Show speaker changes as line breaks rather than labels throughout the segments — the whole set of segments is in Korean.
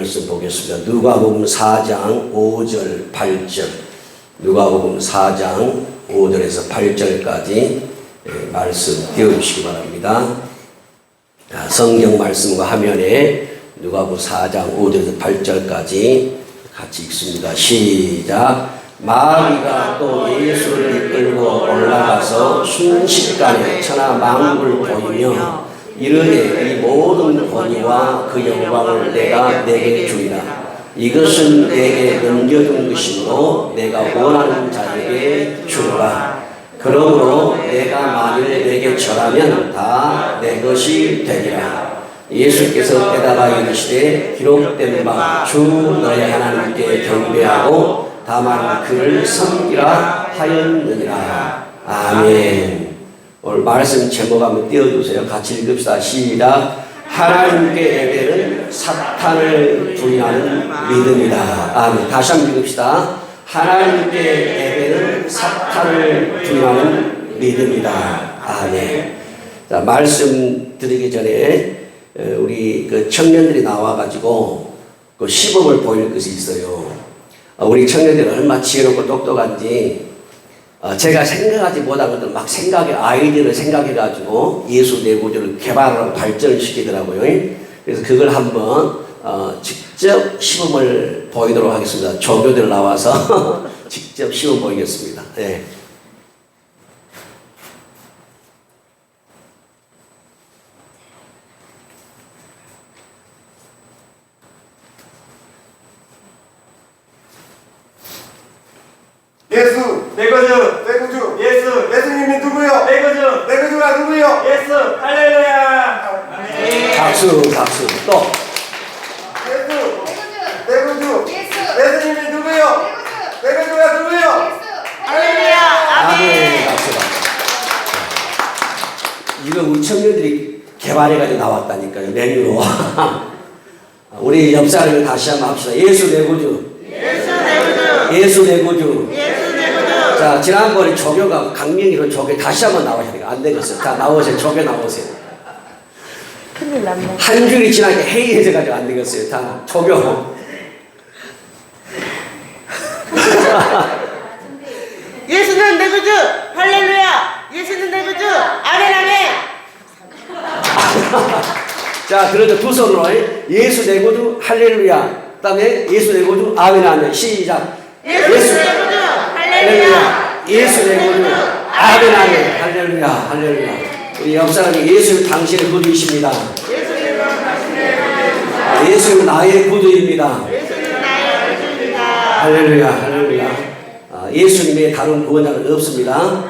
말씀 보겠습니다. 누가복음 4장 5절 8절, 누가복음 4장 5절에서 8절까지 말씀 띄워주시기 바랍니다. 성경 말씀과 화면에 누가복음 4장 5절에서 8절까지 같이 읽습니다. 시작. 마귀가 또 예수를 이끌고 올라가서 순식간에 천하 만국을 보이며 이르되 이 모든 권위와 그 영광을 내가 내게 주리라. 이것은 내게 넘겨준 것이므로 내가 원하는 자에게 주라. 그러므로 내가 만일 내게 절하면 다 내 것이 되리라. 예수께서 대답하여 이르시되 기록된 바 주 너의 하나님께 경배하고 다만 그를 섬기라 하였느니라. 아멘. 오늘 말씀 제목 한번 띄워주세요. 같이 읽읍시다. 시작. 하나님께 예배는 사탄을 부인하는 믿음이다. 아멘. 다시 한번 읽읍시다. 하나님께 예배는 사탄을 부인하는 믿음이다. 아멘. 자, 말씀 드리기 전에 우리 그 청년들이 나와가지고 그 시범을 보일 것이 있어요. 우리 청년들이 얼마나 지혜롭고 똑똑한지 제가 생각하지 못한 것들 막 아이디어를 생각해가지고 예수 내구조를 개발하고 발전시키더라고요. 그래서 그걸 한번 직접 시범을 보이도록 하겠습니다. 조교들 나와서 직접 시범 보이겠습니다. 네.
예수 내 거주 내 구주 예수님이 누구요? 내 거주 내 구주가 누구요? 예수 할렐루야. 아멘.
박수 또
예수 내 구주 예수님이 누구요? 내 구주가 누구요? 할렐루야.
아멘. 박수. 이거 우리 청년들이 개발해가지고 나왔다니까요. 메뉴로. 우리 옆 사람을 다시 한번 합시다. 예수 내 구주 예수 내 구주. 자, 지난번에 조교가 강명이로 조교 다시 한번 나오셔야 돼요. 안 되겠어요. 자, 나오세요. 조교 나오세요.
큰일 났네.
한 줄이 지나게 해이해져가지고 안 되겠어요. 다 조교.
예수는 내 구주. 할렐루야. 예수는 내 구주. 아멘 아멘.
자, 그러죠. 두 손으로 예수 내 구주 할렐루야. 그 다음에 예수 내 구주 아멘 아멘. 시작.
예수 내 구주. 할렐루야.
예수 내 구주 아멘 아멘. 할렐루야 할렐루야. 우리 옆 사람이 예수 당신의 구주이십니다. 예수는 나의 구주입니다. 할렐루야 할렐루야. 예수님의 다른 구원자는 없습니다.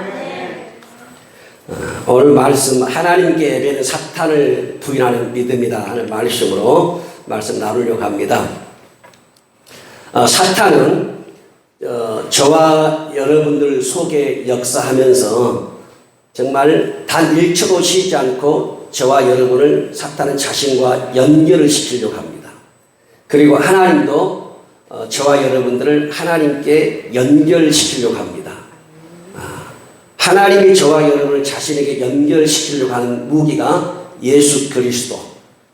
오늘 말씀 하나님께 예배는 사탄을 부인하는 믿음이다 하는 말씀으로 말씀 나누려고 합니다. 사탄은 저와 여러분들 속에 역사하면서 정말 단 1초도 쉬지 않고 저와 여러분을 사탄은 자신과 연결을 시키려고 합니다. 그리고 하나님도 저와 여러분들을 하나님께 연결시키려고 합니다. 하나님이 저와 여러분을 자신에게 연결시키려고 하는 무기가 예수 그리스도,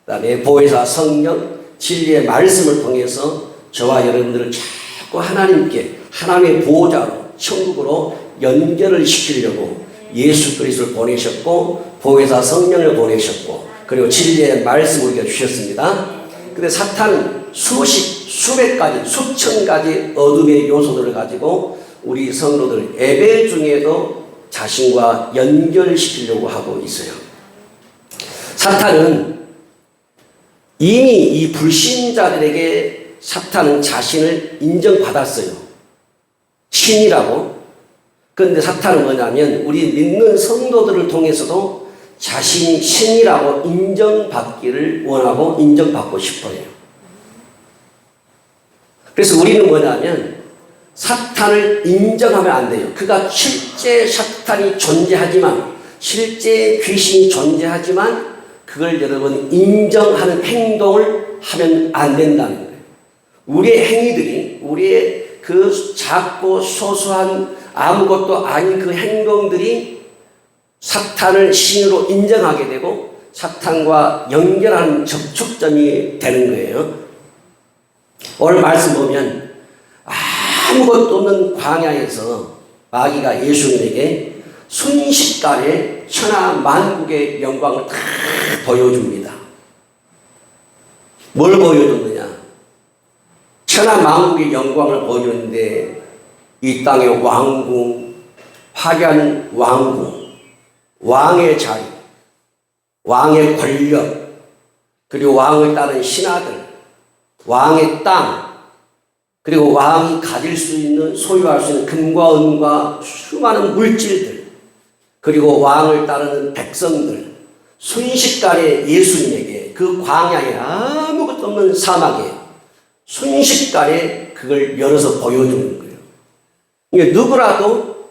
그 다음에 보혜사 성령, 진리의 말씀을 통해서 저와 여러분들을 자꾸 하나님께 하나님의 보호자로 천국으로 연결을 시키려고 예수 그리스도를 보내셨고 보혜사 성령을 보내셨고 그리고 진리의 말씀을 우리에게 주셨습니다. 근데 사탄은 수백 가지 수천 가지 어둠의 요소들을 가지고 우리 성도들 예배 중에도 자신과 연결시키려고 하고 있어요. 사탄은 이미 이 불신자들에게 사탄은 자신을 인정받았어요. 신이라고. 그런데 사탄은 뭐냐면 우리 믿는 성도들을 통해서도 자신이 신이라고 인정받기를 원하고 인정받고 싶어요. 그래서 우리는 뭐냐면 사탄을 인정하면 안 돼요. 그가 실제 사탄이 존재하지만 실제 귀신이 존재하지만 그걸 여러분 인정하는 행동을 하면 안 된다는 거예요. 우리의 행위들이 우리의 그 작고 소소한 아무것도 아닌 그 행동들이 사탄을 신으로 인정하게 되고 사탄과 연결하는 접촉점이 되는 거예요. 오늘 말씀 보면 아무것도 없는 광야에서 마귀가 예수님에게 순식간에 천하 만국의 영광을 다 보여줍니다. 뭘 보여줬느냐? 천하 만국의 영광을 보여주는데 이 땅의 왕궁, 화려한 왕궁, 왕의 자리, 왕의 권력, 그리고 왕을 따른 신하들, 왕의 땅, 그리고 왕이 가질 수 있는, 소유할 수 있는 금과 은과 수많은 물질들, 그리고 왕을 따르는 백성들, 순식간에 예수님에게 그 광야에 아무것도 없는 사막에 순식간에 그걸 열어서 보여주는 거예요. 그러니까 누구라도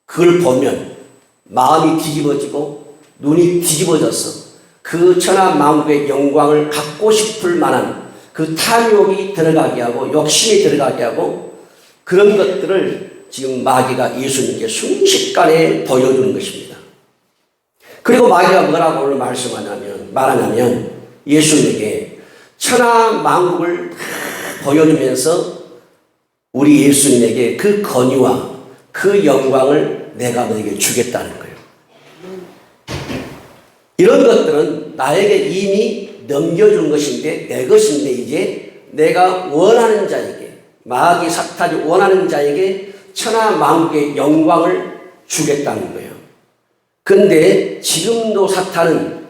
그걸 보면 마음이 뒤집어지고 눈이 뒤집어져서 그 천하 만국의 영광을 갖고 싶을 만한 그 탐욕이 들어가게 하고 욕심이 들어가게 하고 그런 것들을 지금 마귀가 예수님께 순식간에 보여주는 것입니다. 그리고 마귀가 뭐라고 오늘 말하냐면 예수님에게 천하 만국을 보여주면서 우리 예수님에게 그 권위와 그 영광을 내가 너에게 주겠다는 거예요. 이런 것들은 나에게 이미 넘겨준 것인데 내 것인데 이제 내가 원하는 자에게, 마귀 사탄이 원하는 자에게 천하 만국의 영광을 주겠다는 거예요. 근데 지금도 사탄은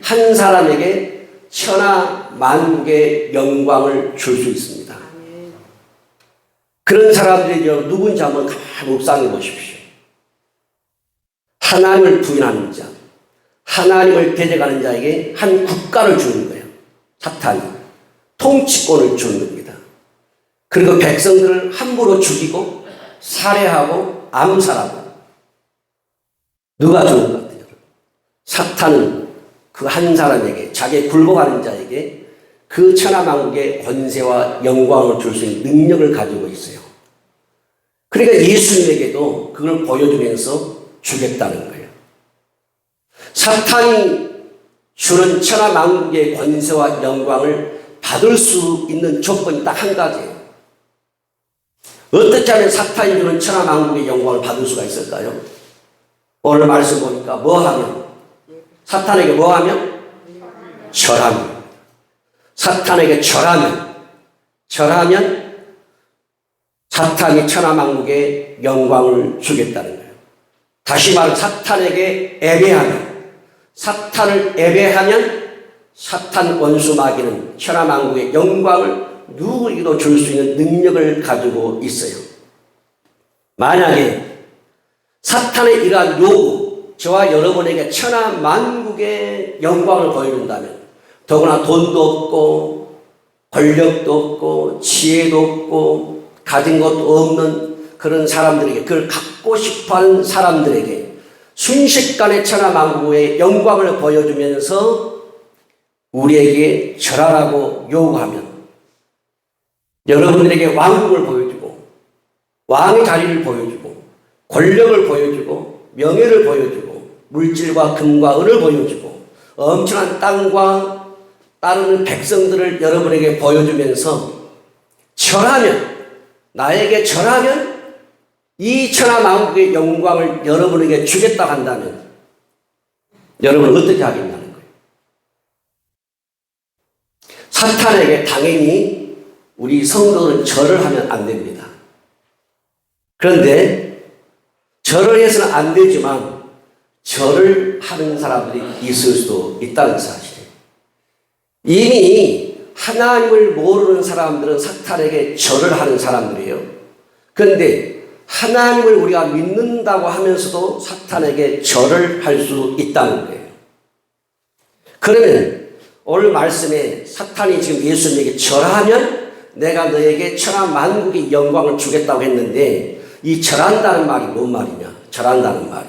한 사람에게 천하 만국의 영광을 줄 수 있습니다. 그런 사람들이 누군지 한번 묵상해 보십시오. 하나님을 부인하는 자, 하나님을 대적하는 자에게 한 국가를 주는 거예요. 사탄이 통치권을 주는 겁니다. 그리고 백성들을 함부로 죽이고 살해하고 암살하고. 누가 주는 것 같아요? 사탄은 그 한 사람에게, 자기에 굴복하는 자에게 그 천하만국의 권세와 영광을 줄 수 있는 능력을 가지고 있어요. 그러니까 예수님에게도 그걸 보여주면서 주겠다는 거예요. 사탄이 주는 천하만국의 권세와 영광을 받을 수 있는 조건이 딱 한 가지예요. 어떻게 하면 사탄이 주는 천하만국의 영광을 받을 수가 있을까요? 오늘 말씀 보니까 뭐 하면? 사탄에게 뭐 하면? 절하면. 사탄에게 절하면 사탄이 천하만국의 영광을 주겠다는 거예요. 다시 말해 사탄에게 사탄을 예배하면 사탄 원수 마귀는 천하만국의 영광을 누구에게도 줄 수 있는 능력을 가지고 있어요. 만약에 사탄의 이러한 요구, 저와 여러분에게 천하만국의 영광을 보여준다면 더구나 돈도 없고 권력도 없고 지혜도 없고 가진 것도 없는 그런 사람들에게, 그걸 갖고 싶어하는 사람들에게 순식간에 천하만국의 영광을 보여주면서 우리에게 절하라고 요구하면 여러분들에게 왕국을 보여주고 왕의 자리를 보여주고 권력을 보여주고 명예를 보여주고 물질과 금과 은을 보여주고 엄청난 땅과 따르는 백성들을 여러분에게 보여주면서 나에게 절하면 이 천하만국의 영광을 여러분에게 주겠다 한다면 여러분은 어떻게 하겠냐는 거예요. 사탄에게 당연히 우리 성도는 절을 하면 안 됩니다. 그런데 절을 해서는 안 되지만 절을 하는 사람들이 있을 수도 있다는 사실이에요. 이미 하나님을 모르는 사람들은 사탄에게 절을 하는 사람들이에요. 그런데 하나님을 우리가 믿는다고 하면서도 사탄에게 절을 할 수 있다는 거예요. 그러면 오늘 말씀에 사탄이 지금 예수님에게 절하면 내가 너에게 천하만국의 영광을 주겠다고 했는데 이 절한다는 말이 뭔 말이냐? 절한다는 말이.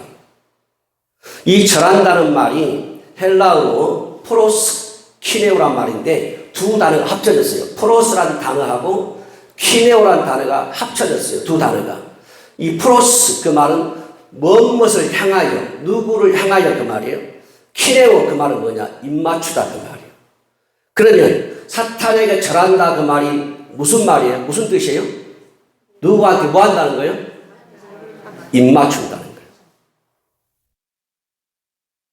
이 절한다는 말이 헬라어로 프로스키네오란 말인데 두 단어가 합쳐졌어요. 프로스라는 단어하고 키네오라는 단어가 합쳐졌어요. 두 단어가. 이 프로스 그 말은 무엇을 향하여, 누구를 향하여 그 말이에요. 키네오 그 말은 뭐냐? 입맞추다 그 말이에요. 그러면 사탄에게 절한다 그 말이 무슨 말이에요? 무슨 뜻이에요? 누구한테 뭐 한다는 거예요? 입 맞춘다는 거예요.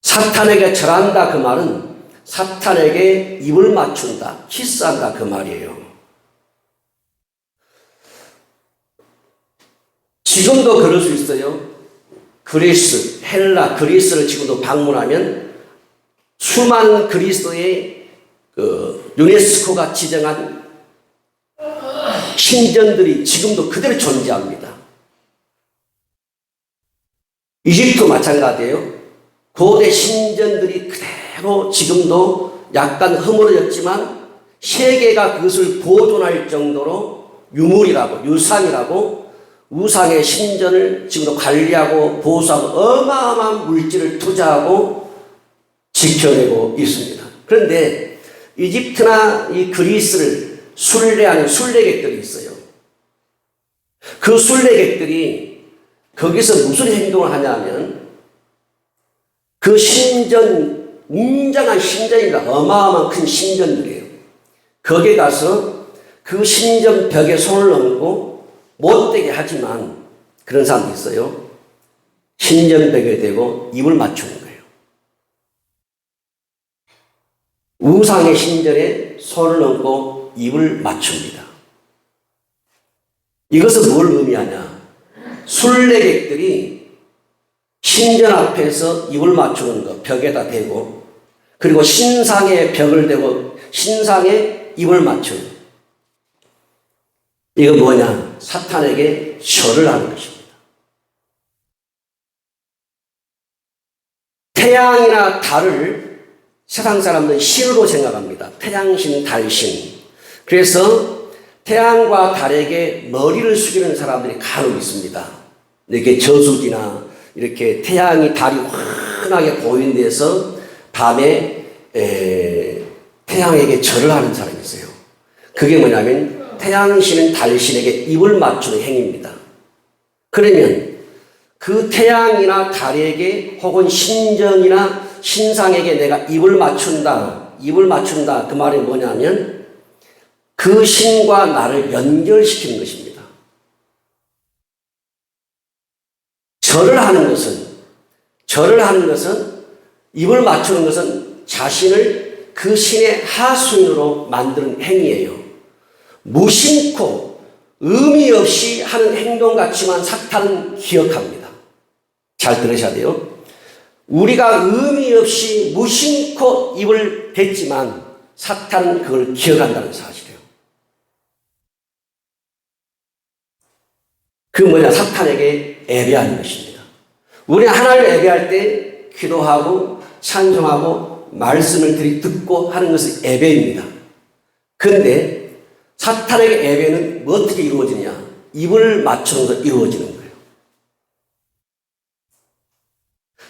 사탄에게 절한다 그 말은 사탄에게 입을 맞춘다, 키스한다 그 말이에요. 지금도 그럴 수 있어요. 그리스, 헬라, 그리스를 지금도 방문하면 수많은 그리스도의 유네스코가 지정한 신전들이 지금도 그대로 존재합니다. 이집트 마찬가지예요. 고대 신전들이 그대로 지금도 약간 허물어졌지만 세계가 그것을 보존할 정도로 유물이라고, 유산이라고 우상의 신전을 지금도 관리하고 보수하고 어마어마한 물질을 투자하고 지켜내고 있습니다. 그런데 이집트나 이 그리스를 순례하는 순례객들이 있어요. 그 순례객들이 거기서 무슨 행동을 하냐면 그 신전, 웅장한 신전이다. 어마어마한 큰 신전들이에요. 거기에 가서 그 신전 벽에 손을 얹고 못되게 하지만 그런 사람도 있어요. 신전 벽에 대고 입을 맞추는 거예요. 우상의 신전에 손을 얹고 입을 맞춥니다. 이것은 뭘 의미하냐? 순례객들이 신전 앞에서 입을 맞추는 것, 벽에다 대고, 그리고 신상에 벽을 대고 신상에 입을 맞추는, 이거 뭐냐? 사탄에게 절을 하는 것입니다. 태양이나 달을 세상 사람들은 신으로 생각합니다. 태양신, 달신. 그래서 태양과 달에게 머리를 숙이는 사람들이 간혹 있습니다. 이렇게 저수지나 이렇게 태양이 달이 환하게 보이는 데서 밤에 태양에게 절을 하는 사람이 있어요. 그게 뭐냐면 태양신은 달신에게 입을 맞추는 행위입니다. 그러면 그 태양이나 달에게 혹은 신전이나 신상에게 내가 입을 맞춘다. 그 말이 뭐냐면 그 신과 나를 연결시키는 것입니다. 절을 하는 것은 입을 맞추는 것은 자신을 그 신의 하수인으로 만드는 행위예요. 무심코 의미 없이 하는 행동 같지만 사탄은 기억합니다. 잘 들으셔야 돼요. 우리가 의미 없이 무심코 입을 댔지만 사탄은 그걸 기억한다는 사실이에요. 그 뭐냐? 사탄에게 예배하는 것입니다. 우리는 하나님을 예배할 때 기도하고 찬송하고 말씀을 듣고 하는 것은 예배입니다. 그런데 사탄에게 예배는 어떻게 이루어지느냐? 입을 맞추면서 이루어지는 거예요.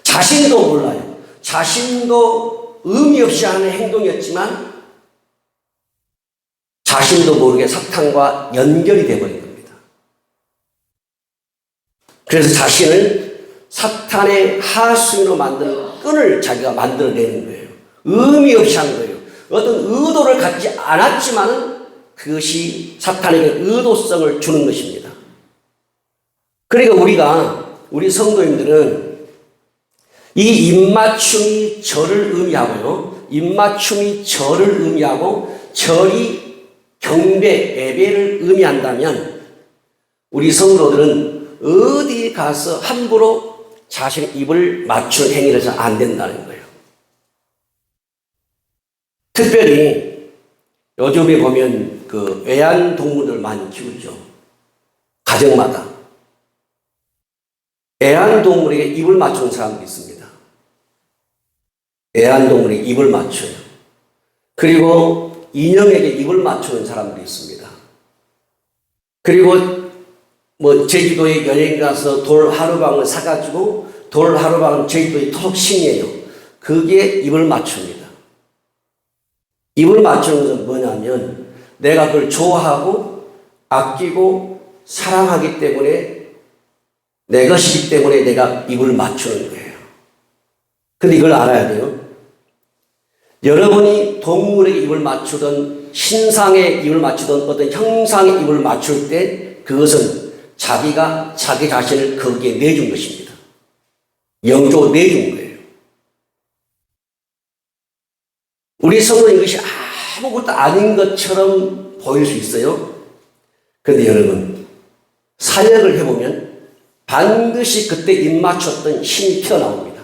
자신도 몰라요. 자신도 의미 없이 하는 행동이었지만 자신도 모르게 사탄과 연결이 되어버린 겁니다. 그래서 자신을 사탄의 하수인으로 만드는 끈을 자기가 만들어내는 거예요. 의미 없이 하는 거예요. 어떤 의도를 갖지 않았지만은 그것이 사탄에게 의도성을 주는 것입니다. 그러니까 우리 성도님들은 이 입맞춤이 절을 의미하고요. 입맞춤이 절을 의미하고 절이 경배, 예배를 의미한다면 우리 성도들은 어디 가서 함부로 자신의 입을 맞추는 행위를 해서 안 된다는 거예요. 특별히 요즘에 보면 그 애완동물들 많이 키우죠. 가정마다. 애완동물에게 입을 맞추는 사람도 있습니다. 애완동물에게 입을 맞춰요. 그리고 인형에게 입을 맞추는 사람도 있습니다. 그리고 제주도에 여행 가서 돌 하루방을 사가지고 돌 하루방은 제주도의 토속신이에요. 거기에 입을 맞춥니다. 입을 맞추는 것은 뭐냐면 내가 그걸 좋아하고 아끼고 사랑하기 때문에 내 것이기 때문에 내가 입을 맞추는 거예요. 근데 이걸 알아야 돼요. 여러분이 동물에게 입을 맞추든 신상에 입을 맞추던 어떤 형상에 입을 맞출 때 그것은 자기가 자기 자신을 거기에 내준 것입니다. 영적으로 내준 거예요. 우리 성도는 이것이 아무것도 아닌 것처럼 보일 수 있어요. 그런데 여러분, 사역을 해보면 반드시 그때 입맞췄던 신이 튀어나옵니다.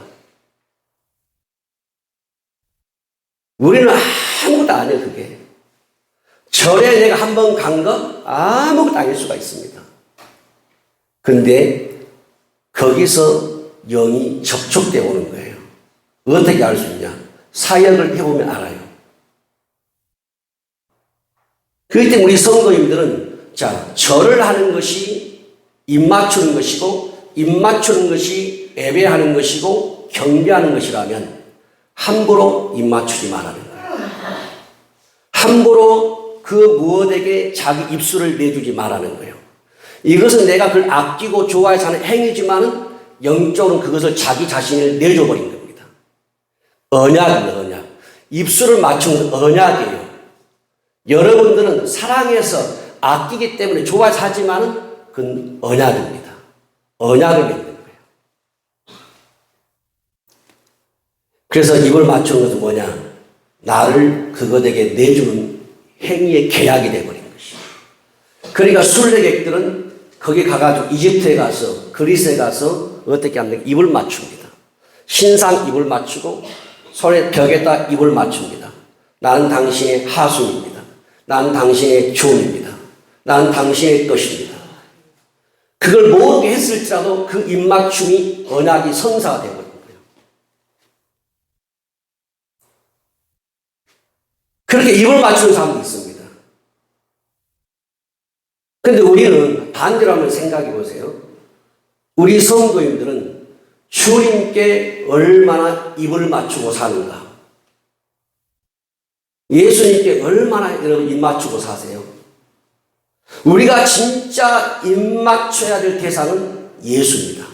우리는 아무것도 안 해요, 그게. 절에 내가 한 번 간 거 아무것도 아닐 수가 있습니다. 그런데 거기서 영이 접촉되어 오는 거예요. 어떻게 알 수 있냐? 사역을 해보면 알아요. 그렇기 때문에 우리 성도님들은 자, 절을 하는 것이 입맞추는 것이고 입맞추는 것이 예배하는 것이고 경배하는 것이라면 함부로 입맞추지 말라는 거예요. 함부로 그 무엇에게 자기 입술을 내주지 말라는 거예요. 이것은 내가 그걸 아끼고 좋아해서 하는 행위지만은 영적으로는 그것을 자기 자신을 내줘버린 겁니다. 언약입니다, 언약. 입술을 맞추는 건 언약이에요. 여러분들은 사랑해서 아끼기 때문에 좋아해서 하지만은 그건 언약입니다. 언약을 맺는 거예요. 그래서 입을 맞추는 것은 뭐냐? 나를 그것에게 내주는 행위의 계약이 되어버린 것이에요. 그러니까 순례객들은 거기 가가지고 이집트에 가서 그리스에 가서 어떻게 합니까? 입을 맞춥니다. 신상 입을 맞추고 손에 벽에다 입을 맞춥니다. 나는 당신의 하수입니다. 나는 당신의 종입니다. 나는 당신의 것입니다. 그걸 모르게 했을지라도 그 입맞춤이 언약이 성사가 되어버린 거예요. 그렇게 입을 맞추는 사람도 있습니다. 그런데 우리는 반대로 한번 생각해 보세요. 우리 성도님들은 주님께 얼마나 입을 맞추고 사는가? 예수님께 얼마나 여러분 입 맞추고 사세요? 우리가 진짜 입 맞춰야 될 대상은 예수입니다.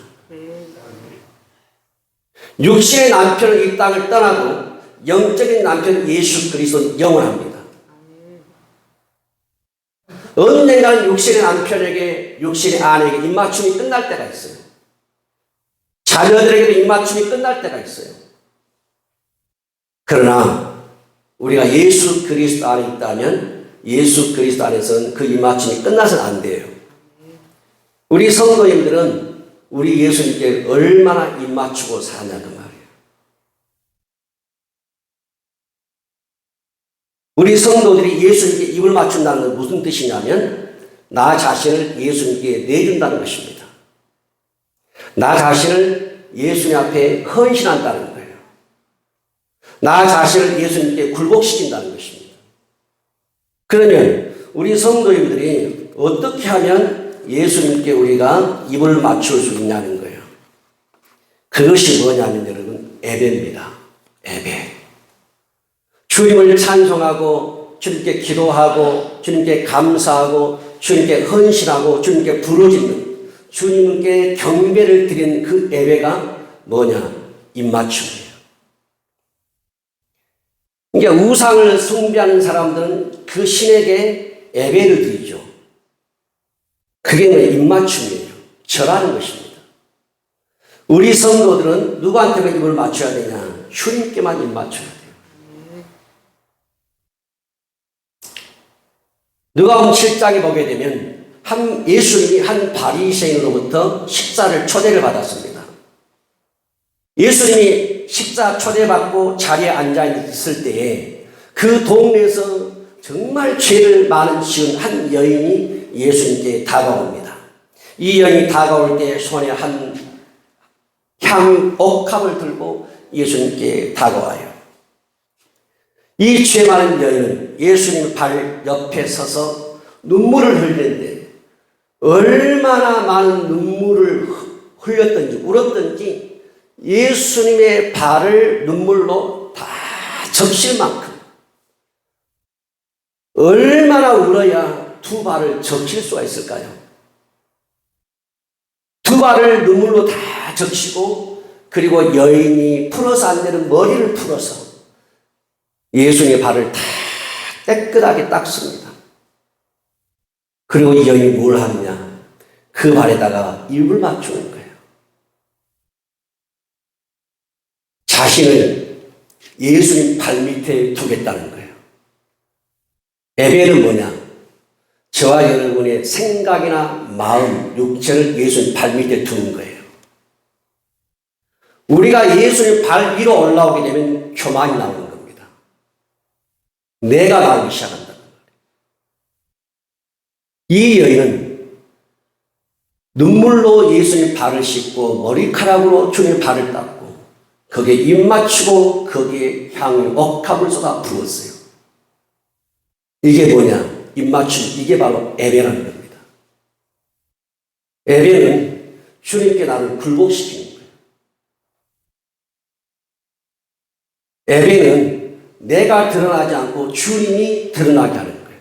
육신의 남편은 이 땅을 떠나고 영적인 남편 예수 그리스도는 영원합니다. 언젠가는 육신의 남편에게 육신의 아내에게 입맞춤이 끝날 때가 있어요. 자녀들에게도 입맞춤이 끝날 때가 있어요. 그러나 우리가 예수 그리스도 안에 있다면 예수 그리스도 안에서는 그 입맞춤이 끝나서는 안 돼요. 우리 성도님들은 우리 예수님께 얼마나 입맞추고 사냐 그 말이에요. 우리 성도들이 예수님께 입을 맞춘다는 건 무슨 뜻이냐면 나 자신을 예수님께 내준다는 것입니다. 나 자신을 예수님 앞에 헌신한다는 거예요. 나 자신을 예수님께 굴복시킨다는 것입니다. 그러면 우리 성도님들이 어떻게 하면 예수님께 우리가 입을 맞출 수 있냐는 거예요. 그것이 뭐냐면 여러분 예배입니다. 예배. 주님을 찬송하고 주님께 기도하고 주님께 감사하고 주님께 헌신하고 주님께 부르짖는 주님께 경배를 드리는 그 예배가 뭐냐? 입맞춤이에요. 그러니까 우상을 숭배하는 사람들은 그 신에게 예배를 드리죠. 그게 뭐냐? 입맞춤이에요. 절하는 것입니다. 우리 성도들은 누구한테만 입을 맞춰야 되냐? 주님께만 입 맞춰야 돼요. 누가복음 7장에 보게 되면 예수님이 한 바리새인으로부터 식사를 초대를 받았습니다. 예수님이 식사 초대받고 자리에 앉아 있을 때에 그 동네에서 정말 죄를 많은 지은 한 여인이 예수님께 다가옵니다. 이 여인이 다가올 때 손에 한 옥합을 들고 예수님께 다가와요. 이 죄 많은 여인은 예수님 발 옆에 서서 눈물을 흘리는데 얼마나 많은 눈물을 흘렸던지 울었던지 예수님의 발을 눈물로 다 적실 만큼 얼마나 울어야 두 발을 적실 수가 있을까요? 두 발을 눈물로 다 적시고 그리고 여인이 풀어서 안 되는 머리를 풀어서 예수님의 발을 다 깨끗하게 닦습니다. 그리고 이 여인이 뭘 하느냐? 그 발에다가 입을 맞추는 거예요. 자신을 예수님 발 밑에 두겠다는 거예요. 예배는 뭐냐? 저와 여러분의 생각이나 마음, 육체를 예수님 발 밑에 두는 거예요. 우리가 예수님 발 위로 올라오게 되면 교만이 나오는 겁니다. 내가 나오기 시작한다는 거예요. 이 여인은 눈물로 예수님 발을 씻고 머리카락으로 주님 발을 닦고 거기에 입 맞추고 거기에 향을 억합을 쏟아 부었어요. 이게 뭐냐? 입 맞춤, 이게 바로 예배라는 겁니다. 예배는 주님께 나를 굴복시키는 거예요. 예배는 내가 드러나지 않고 주님이 드러나게 하는 거예요.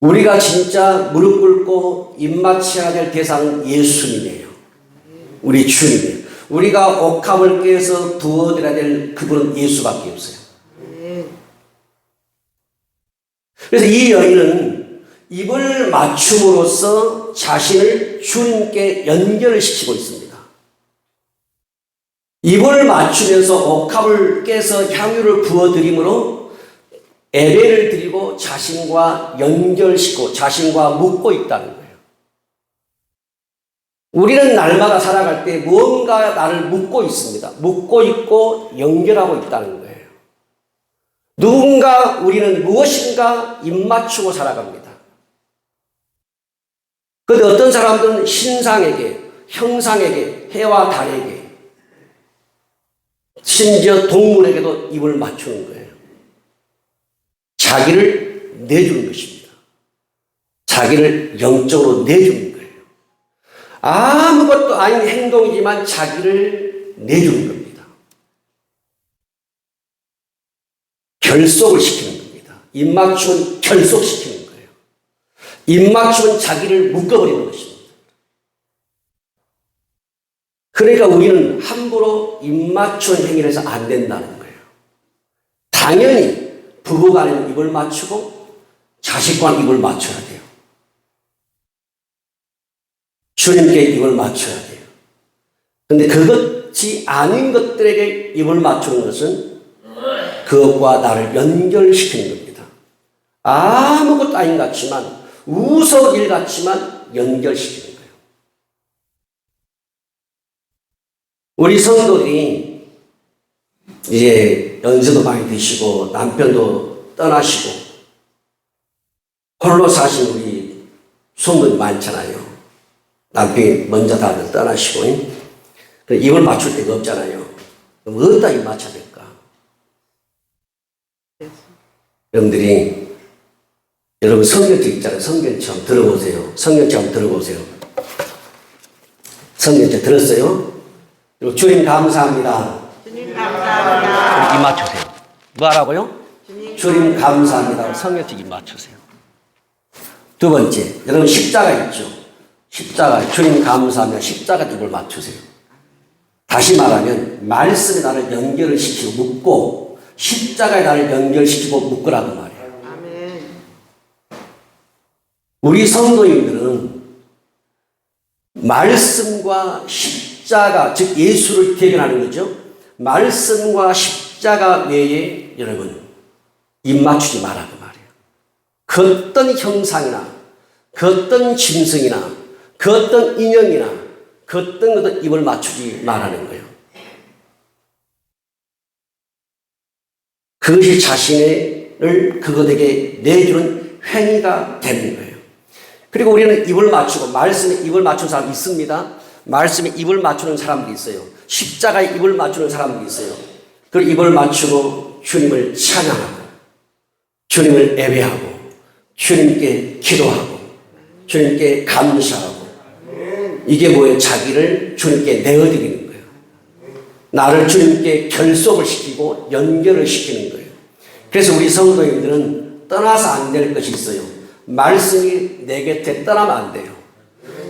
우리가 진짜 무릎 꿇고 입맞춰야 될 대상은 예수님이에요. 우리 주님이에요. 우리가 옥합을 깨서 부어드려야 될 그분은 예수밖에 없어요. 그래서 이 여인은 입을 맞춤으로써 자신을 주님께 연결시키고 있습니다. 입을 맞추면서 옥합을 깨서 향유를 부어드림으로 예배를 드리고 자신과 연결시키고 자신과 묶고 있다는 거예요. 우리는 날마다 살아갈 때 무언가 나를 묶고 있습니다. 묶고 있고 연결하고 있다는 거예요. 누군가 우리는 무엇인가 입맞추고 살아갑니다. 그런데 어떤 사람들은 신상에게, 형상에게, 해와 달에게, 심지어 동물에게도 입을 맞추는 거예요. 자기를 내주는 것입니다. 자기를 영적으로 내주는 거예요. 아무것도 아닌 행동이지만 자기를 내주는 겁니다. 결속을 시키는 겁니다. 입맞춤은 결속시키는 거예요. 입맞춤은 자기를 묶어버리는 것입니다. 그러니까 우리는 함부로 입맞춤 행위를 해서 안 된다는 거예요. 당연히 부부간에는 입을 맞추고 자식과는 입을 맞춰야 돼요. 주님께 입을 맞춰야 돼요. 그런데 그것이 아닌 것들에게 입을 맞추는 것은 그것과 나를 연결시키는 겁니다. 아무것도 아닌 것 같지만 우스운 일 같지만 연결시키는 거예요. 우리 성도들이 이제 연세도 많이 드시고 남편도 떠나시고 홀로 사신 우리 성도들이 많잖아요. 남편이 먼저 다들 떠나시고 입을 맞출 데가 없잖아요. 그럼 어디다 입 맞춰야 될까? 여러분 성경책 있잖아요. 성경책 들어보세요. 성경책 들어보세요. 성경책 들었어요? 그리고 주님 감사합니다.
주님 감사합니다.
입 맞추세요. 뭐 하라고요? 주님 감사합니다. 성경책 입 맞추세요. 두 번째, 여러분 십자가 있죠? 십자가, 주님 감사합니다. 십자가 입을 맞추세요. 다시 말하면 말씀에 나를 연결을 시키고 묶고 십자가에 나를 연결시키고 묶으라고 말이에요.
아멘.
우리 성도님들은 말씀과 십자가, 즉 예수를 대변하는 거죠. 말씀과 십자가 외에 여러분 입 맞추지 말라고 말이에요. 그 어떤 형상이나 그 어떤 짐승이나 그 어떤 인형이나 그 어떤 것도 입을 맞추지 말라는 거예요. 그것이 자신을 그것에게 내주는 행위가 되는 거예요. 그리고 우리는 입을 맞추고 말씀에 입을 맞추는 사람이 있습니다. 말씀에 입을 맞추는 사람들이 있어요. 십자가에 입을 맞추는 사람들이 있어요. 그리고 입을 맞추고 주님을 찬양하고 주님을 예배하고 주님께 기도하고 주님께 감사하고 이게 뭐예요? 자기를 주님께 내어드리는 거예요. 나를 주님께 결속을 시키고 연결을 시키는 거예요. 그래서 우리 성도님들은 떠나서 안 될 것이 있어요. 말씀이 내 곁에 떠나면 안 돼요.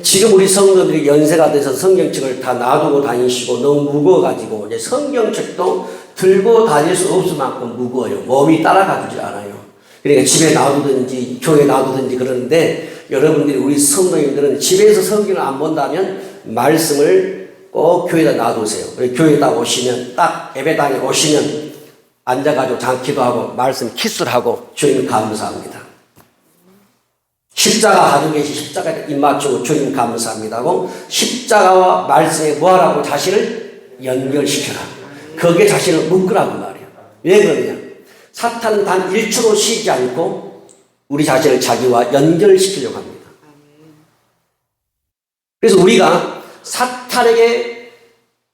지금 우리 성도들이 연세가 돼서 성경책을 다 놔두고 다니시고 너무 무거워가지고 이제 성경책도 들고 다닐 수 없을 만큼 무거워요. 몸이 따라가지 않아요. 그러니까 집에 놔두든지 교회에 놔두든지 그러는데 여러분들이 우리 성도님들은 집에서 성경을 안 본다면 말씀을 꼭 교회에다 놔두세요. 교회에다 오시면 딱 예배당에 오시면 앉아가지고 기도하고 말씀 키스를 하고 주님 감사합니다. 십자가 가지고 계신 십자가에 입 맞추고 주님 감사합니다 하고 십자가와 말씀에 뭐하라고 자신을 연결시켜라. 거기에 자신을 묶으라고 말이에요. 왜 그러냐? 사탄은 단 1초도 쉬지 않고 우리 자신을 자기와 연결시키려고 합니다. 그래서 우리가 사탄에게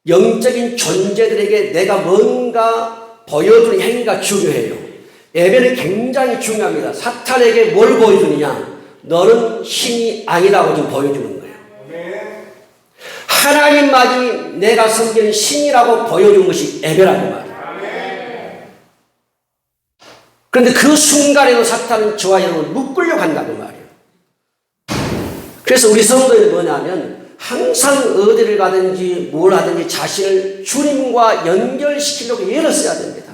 영적인 존재들에게 내가 뭔가 보여주는 행위가 중요해요. 예배는 굉장히 중요합니다. 사탄에게 뭘 보여주느냐? 너는 신이 아니라고 좀 보여주는 거예요. 하나님만이 내가 섬기는 신이라고 보여주는 것이 예배라는 말이에요. 그런데 그 순간에도 사탄은 저와 여러분을 묶으려고 한다는 말이에요. 그래서 우리 성도는 뭐냐면 항상 어디를 가든지 뭘 하든지 자신을 주님과 연결시키려고 애를 써야 됩니다.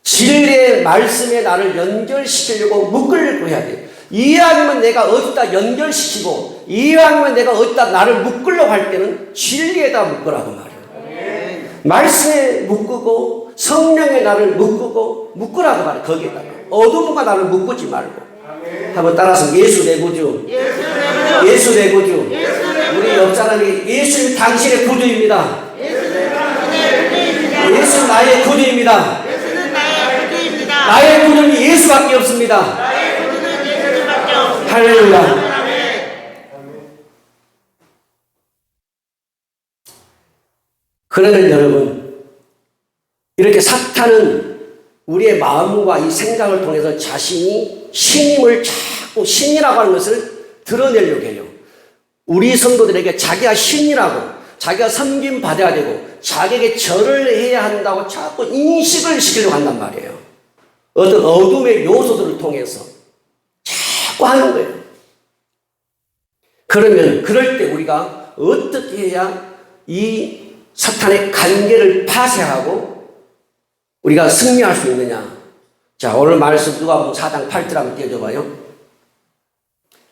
진리의 말씀에 나를 연결시키려고 묶으려고 해야 돼요. 이왕이면 내가 어디다 연결시키고 이왕이면 내가 어디다 나를 묶으려고 할 때는 진리에다 묶으라고 말이에요. 말씀에 묶고 성령에 나를 묶으라고 말이에요. 거기에다가 어둠과 나를 묶지 말고 한번 따라서 예수 내 구주, 예수 내 구주. 우리 옆 사람이 예수님 당신의 구주입니다. 예수 나의 구주입니다. 나의 구주는 예수밖에 없습니다. 할렐루야. 그러면 여러분, 이렇게 사탄은 우리의 마음과 이 생각을 통해서 자신이 신임을 자꾸 신이라고 하는 것을 드러내려고 해요. 우리 성도들에게 자기가 신이라고, 자기가 섬김 받아야 되고 자기에게 절을 해야 한다고 자꾸 인식을 시키려고 한단 말이에요. 어떤 어둠의 요소들을 통해서 자꾸 하는 거예요. 그러면 그럴 때 우리가 어떻게 해야 이 사탄의 관계를 파쇄하고 우리가 승리할 수 있느냐? 자, 오늘 말씀 누가복음 4장 8절 한번 띄워줘봐요.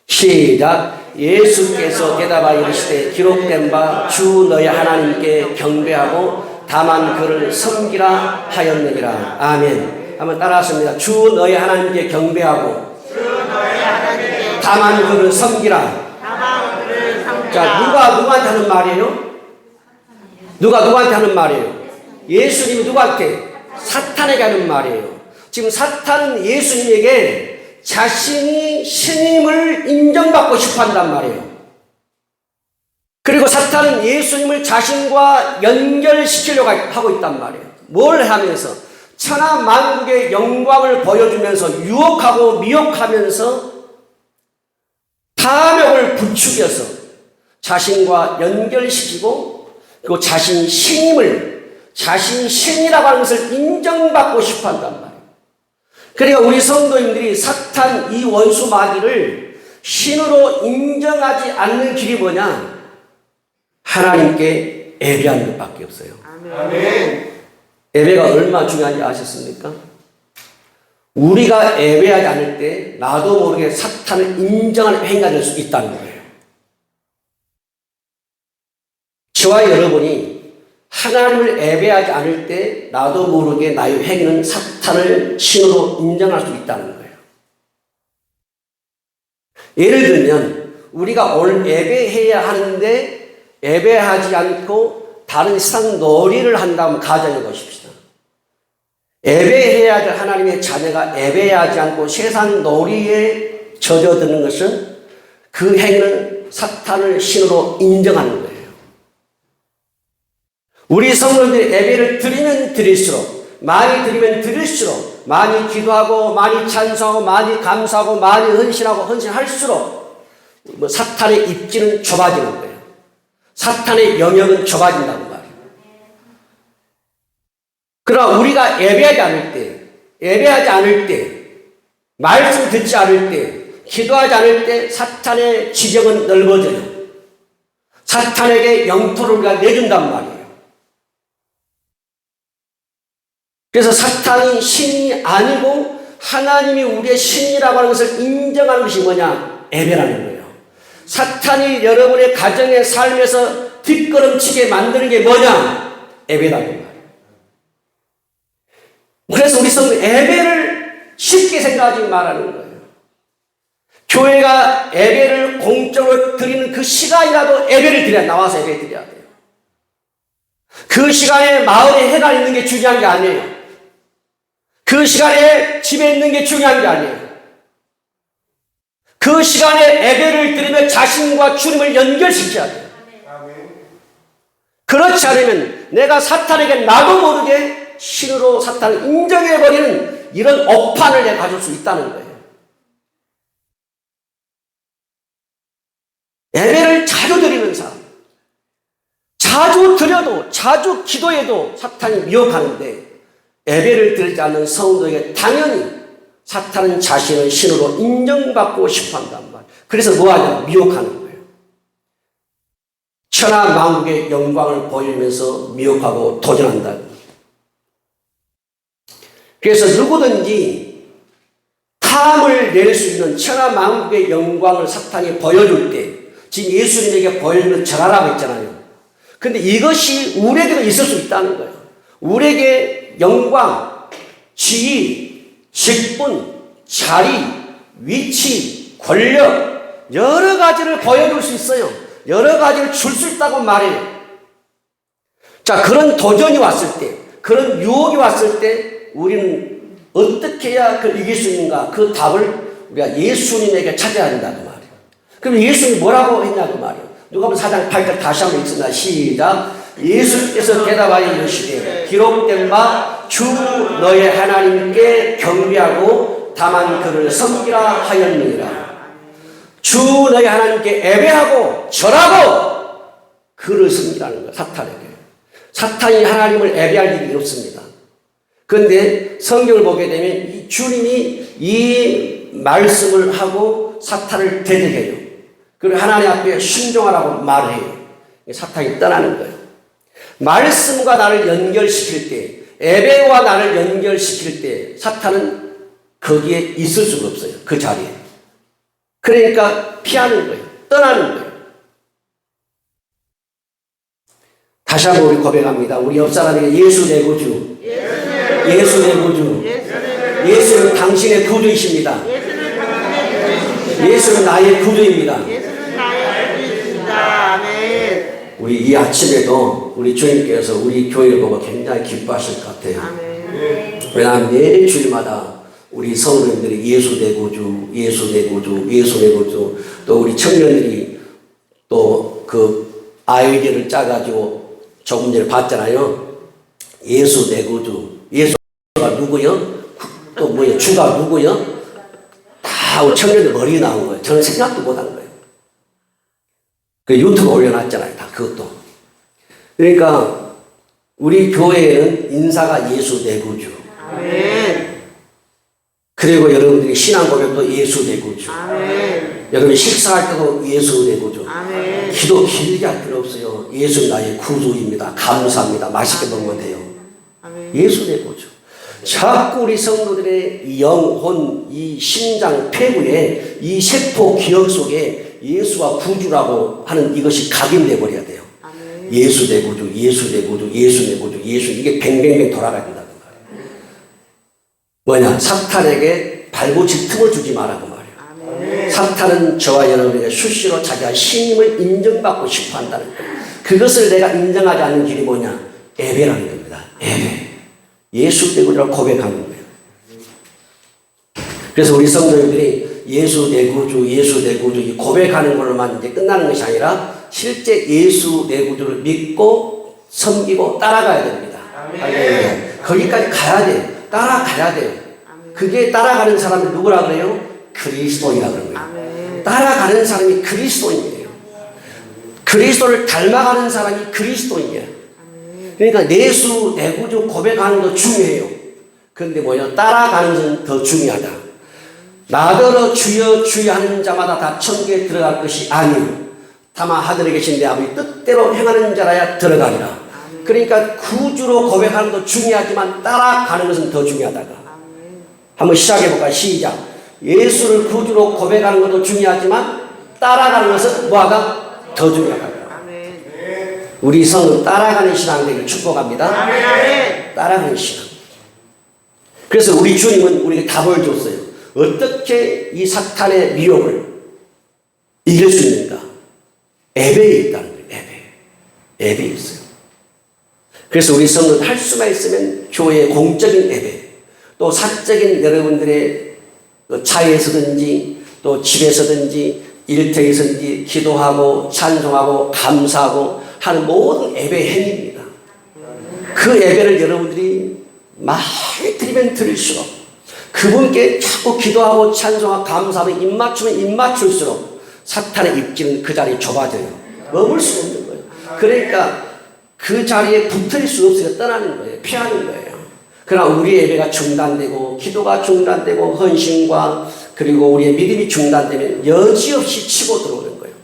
시작. 예수께서 대답하여 이르시되 기록된 바 주 너희 하나님께 경배하고 다만 그를 섬기라 하였느니라. 아멘. 한번 따라하십니다. 주 너희 하나님께 경배하고 다만 그를 섬기라. 자, 누가 누구한테 하는 말이에요? 누가 누구한테 하는 말이에요? 예수님이 누구한테? 사탄에게 하는 말이에요. 지금 사탄은 예수님에게 자신이 신임을 인정받고 싶어 한단 말이에요. 그리고 사탄은 예수님을 자신과 연결시키려고 하고 있단 말이에요. 뭘 하면서? 천하 만국의 영광을 보여주면서 유혹하고 미혹하면서 탐욕을 부추겨서 자신과 연결시키고 그리고 자신 신임을 자신 신이라고 하는 것을 인정받고 싶어 한단 말이에요. 그러니까 우리 성도님들이 사탄 이 원수 마귀를 신으로 인정하지 않는 길이 뭐냐? 하나님께 예배하는 것밖에 없어요. 아멘. 예배가 얼마나 중요한지 아셨습니까? 우리가 예배하지 않을 때 나도 모르게 사탄을 인정하는 행위가 될 수 있다는 거예요. 저와 여러분이 하나님을 예배하지 않을 때 나도 모르게 나의 행위는 사탄을 신으로 인정할 수 있다는 거예요. 예를 들면 우리가 오늘 예배해야 하는데 예배하지 않고 다른 세상 놀이를 한다면 가정해 보십시다. 예배해야 될 하나님의 자녀가 예배하지 않고 세상 놀이에 젖어드는 것은 그 행위는 사탄을 신으로 인정하는 거예요. 우리 성도들이 예배를 드리면 드릴수록 많이 드리면 드릴수록 많이 기도하고 많이 찬송하고 많이 감사하고 많이 헌신할수록 사탄의 입지는 좁아지는 거예요. 사탄의 영역은 좁아진다는 말이에요. 그러나 우리가 예배하지 않을 때, 말씀 듣지 않을 때, 기도하지 않을 때 사탄의 지경은 넓어져요. 사탄에게 영토를 우리가 내준단 말이에요. 그래서 사탄이 신이 아니고 하나님이 우리의 신이라고 하는 것을 인정하는 것이 뭐냐? 예배라는 거예요. 사탄이 여러분의 가정의 삶에서 뒷걸음치게 만드는 게 뭐냐? 예배라는 거예요. 그래서 우리 성도 예배를 쉽게 생각하지 말라는 거예요. 교회가 예배를 공적으로 드리는 그 시간이라도 예배를 드려야, 나와서 예배 드려야 돼요. 그 시간에 마을에 해가 있는 게 중요한 게 아니에요. 그 시간에 집에 있는 게 중요한 게 아니에요. 그 시간에 예배를 드리며 자신과 주님을 연결시켜야 돼요. 그렇지 않으면 내가 사탄에게 나도 모르게 신으로 사탄을 인정해버리는 이런 억판을 내가 가질 수 있다는 거예요. 예배를 자주 드리는 사람, 자주 드려도 자주 기도해도 사탄이 미혹하는데 예배를 드리지 않는 성도에게 당연히 사탄은 자신을 신으로 인정받고 싶어 한단 말이에요. 그래서 뭐하냐? 미혹하는 거예요. 천하 만국의 영광을 보이면서 미혹하고 도전한다. 그래서 누구든지 탐을 낼 수 있는 천하 만국의 영광을 사탄이 보여줄 때, 지금 예수님에게 보여주면 절하라고 했잖아요. 근데 이것이 우리에게도 있을 수 있다는 거예요. 우리에게 영광, 지위, 직분, 자리, 위치, 권력, 여러 가지를 보여줄 수 있어요. 여러 가지를 줄 수 있다고 말해요. 자, 그런 도전이 왔을 때, 그런 유혹이 왔을 때 우리는 어떻게 해야 그걸 이길 수 있는가? 그 답을 우리가 예수님에게 찾아야 된다고 말이에요. 그럼 예수님이 뭐라고 했냐고 말이에요. 누가복음 4장 8절 다시 한번 읽습니다. 시작. 예수께서 대답하여 이르시되 기록된 바 주 너의 하나님께 경배하고 다만 그를 섬기라 하였느니라. 주 너의 하나님께 예배하고 절하고 그를 섬기라는 거예요. 사탄에게. 사탄이 하나님을 예배할 일이 없습니다. 그런데 성경을 보게 되면 이 주님이 이 말씀을 하고 사탄을 대적해요. 그리고 하나님 앞에 순종하라고 말을 해요. 사탄이 떠나는 거예요. 말씀과 나를 연결시킬 때, 예배와 나를 연결시킬 때 사탄은 거기에 있을 수가 없어요. 그 자리에. 그러니까 피하는 거예요. 떠나는 거예요. 다시 한번 우리 고백합니다. 우리 옆 사람에게 예수 내 구주. 예수 내 구주. 예수는 당신의 구주이십니다. 예수는 나의 구주입니다.
아멘.
우리 이 아침에도 우리 주님께서 우리 교회를 보고 굉장히 기뻐하실 것 같아요.
아멘.
왜냐하면 매 주일마다 우리 성도님들이 예수 내 구주, 예수 내 구주, 예수 내 구주, 또 우리 청년들이 또 그 아이디어를 짜가지고 조금 전에 봤잖아요. 예수 내 구주, 예수가 누구요? 또 뭐예요? 주가 누구요? 다 우리 청년들 머리에 나온 거예요. 저는 생각도 못한 거예요. 그 유튜브 올려놨잖아요. 다 그것도. 그러니까 우리 교회에는 인사가 예수 내 구주.
아멘.
그리고 여러분들이 신앙 고백도 예수 내 구주.
아멘.
여러분이 식사할 때도 예수 내 구주.
아멘.
기도 길게 할 필요 없어요. 예수 나의 구주입니다. 감사합니다. 맛있게 먹으면 돼요.
아멘.
예수 내 구주. 자꾸 우리 성도들의 이 영혼, 이 심장, 폐부에 이 세포 기억 속에 예수가 구주라고 하는 이것이 각인돼 버려야 돼요.
아멘.
예수 내 구주, 예수 내 구주, 예수 내 구주, 예수, 이게 뱅뱅뱅 돌아가야 된다는 거예요. 뭐냐? 사탄에게 발붙일 틈을 주지 말라고 말이에요.
아멘.
사탄은 저와 여러분에게 수시로 자기가 신임을 인정받고 싶어 한다는 거예요. 그것을 내가 인정하지 않는 길이 뭐냐? 예배라는 겁니다. 예배. 예수 내 구주라고 고백하는 거예요. 그래서 우리 성도님들이 예수 내 구주, 예수 내 구주 이 고백하는 걸로만 이제 끝나는 것이 아니라 실제 예수 내 구주를 믿고 섬기고 따라가야 됩니다. 할렐루야. 거기까지 가야 돼요. 따라가야 돼요. 그게 따라가는 사람이 누구라 그래요? 그리스도이라 그러는 거예요.
아멘.
따라가는 사람이 그리스도인이에요. 그리스도를 닮아가는 사람이 그리스도인이에요. 그러니까 예수 내 구주 고백하는 거 중요해요. 그런데 뭐냐? 따라가는 것은 더 중요하다. 나더러 주여 주여 하는 자마다 다 천국에 들어갈 것이 아니요 다만 하늘에 계신 내 아버지 뜻대로 행하는 자라야 들어가리라. 그러니까 구주로 고백하는 것도 중요하지만 따라가는 것은 더 중요하다가. 한번 시작해볼까요? 시작. 예수를 구주로 고백하는 것도 중요하지만 따라가는 것은 뭐하다? 더 중요하다. 우리 성은 따라가는 신앙 되기를 축복합니다. 따라가는 신앙. 그래서 우리 주님은 우리에게 답을 줬어요. 어떻게 이 사탄의 미혹을 이길 수 있는가? 예배에 있다는 거예요. 예배에 있어요. 그래서 우리 성은 할 수만 있으면 교회의 공적인 예배, 또 사적인 여러분들의 차에서든지 또 집에서든지 일터에서든지 기도하고 찬송하고 감사하고 하는 모든 예배 행위입니다. 그 예배를 여러분들이 많이 드리면 드릴수록 그분께 자꾸 기도하고 찬송하고 감사하고 입맞추면 입맞출수록 사탄의 입지는 그 자리에 좁아져요. 머물 수 없는 거예요. 그러니까 그 자리에 붙을 수 없으니까 떠나는 거예요. 피하는 거예요. 그러나 우리의 예배가 중단되고 기도가 중단되고 헌신과 그리고 우리의 믿음이 중단되면 여지없이 치고 들어오는 거예요.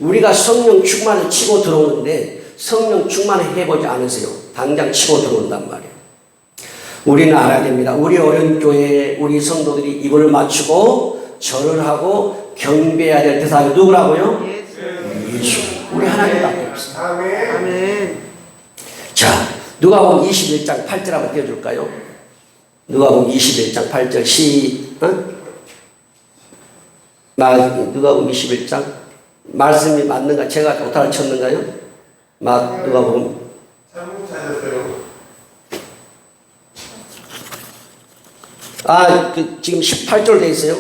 우리가 성령 충만을 치고 들어오는데 성령 충만을 해보지 않으세요. 당장 치고 들어온단 말이에요. 우리는 알아야 됩니다. 우리 어려운 교회에 우리 성도들이 입을 맞추고 절을 하고 경배해야 될 대상이 누구라고요? 예수. 우리 하나님밖에 없어요.
아멘.
자, 누가복음 21장 8절 한번 띄워줄까요? 누가복음 21장 8절 누가복음 21장 말씀이 맞는가? 제가 오타를 쳤는가요? 누가복음
잘못 찾았어요.
지금 18절 돼 있어요.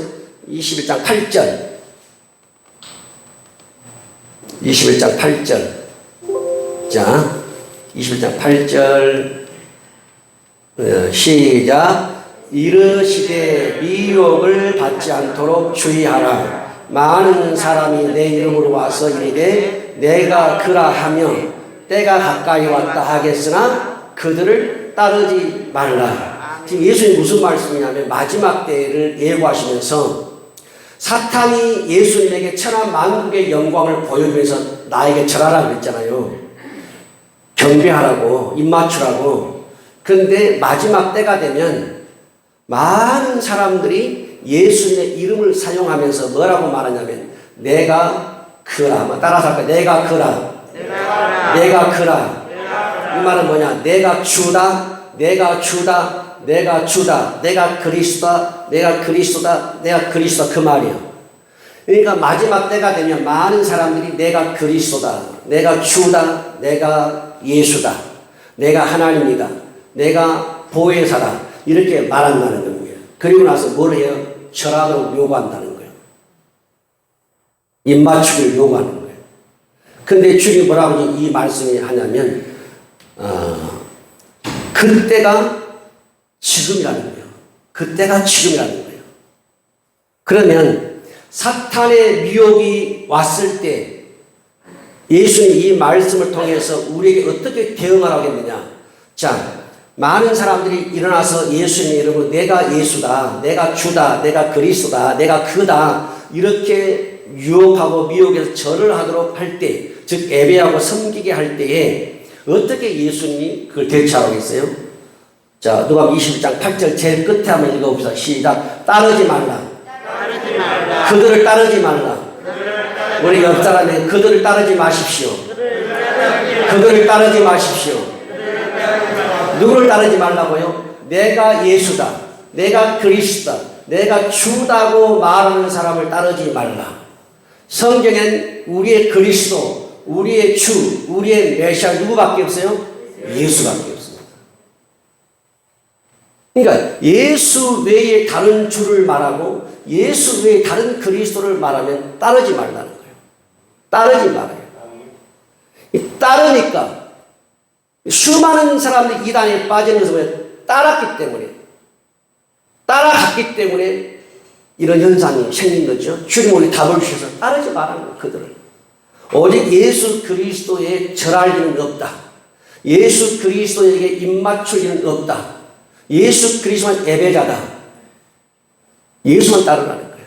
21장 8절. 21장 8절. 자, 21장 8절. 시작. 이르시되 미혹을 받지 않도록 주의하라. 많은 사람이 내 이름으로 와서 이르되 내가 그라 하며 때가 가까이 왔다 하겠으나 그들을 따르지 말라. 지금 예수님이 무슨 말씀이냐면 마지막 때를 예고하시면서 사탄이 예수님에게 천하 만국의 영광을 보여주면서 나에게 절하라고 그랬잖아요. 경배하라고 입맞추라고. 그런데 마지막 때가 되면 많은 사람들이 예수님의 이름을 사용하면서 뭐라고 말하냐면 내가 그라. 따라서 할까요? 내가 그라. 내가 그라. 이 말은 뭐냐? 내가 주다. 내가 주다. 내가 주다. 내가 그리스도다. 내가 그리스도다. 내가 그리스도다. 그 말이에요. 그러니까 마지막 때가 되면 많은 사람들이 내가 그리스도다. 내가 주다. 내가 예수다. 내가 하나님이다. 내가 보혜사다. 이렇게 말한다는 겁니다. 그리고 나서 뭘 해요? 절하도록 요구한다는 거예요. 입맞추기를 요구하는 거예요. 근데 주님이 뭐라고 이 말씀이 하냐면 그때가 지금이라는 거예요. 그때가 지금이라는 거예요. 그러면 사탄의 미혹이 왔을 때 예수님이 이 말씀을 통해서 우리에게 어떻게 대응하라고 했느냐. 자, 많은 사람들이 일어나서 예수님의 이름으로 내가 예수다, 내가 주다, 내가 그리스도다, 내가 그다 이렇게 유혹하고 미혹해서 절을 하도록 할 때, 즉 예배하고 섬기게 할 때에 어떻게 예수님이 그걸 대처하고 있어요? 자, 누가복음 21장 8절 제일 끝에 한번 읽어봅시다. 시작. 따르지 말라. 그들을 따르지 말라. 우리 옆 사람에 그들을 따르지 마십시오. 그들을 따르지 마십시오. 누구를 따르지 말라고요? 내가 예수다. 내가 그리스도다. 내가 주다고 말하는 사람을 따르지 말라. 성경엔 우리의 그리스도, 우리의 주, 우리의 메시아 누구밖에 없어요? 예수밖에 없습니다. 그러니까 예수 외에 다른 주를 말하고 예수 외에 다른 그리스도를 말하면 따르지 말라는 거예요. 따르지 말아요. 따르니까 수많은 사람들이 이단에 빠지는 것을 따라갔기 때문에 이런 현상이 생긴 거죠. 주님 우리 답을 주셔서 따르지 말라는 거예요. 그들을. 오직 예수 그리스도에 절할 일은 없다. 예수 그리스도에게 입맞출 일은 없다. 예수 그리스도만 예배자다. 예수만 따르라는 거예요.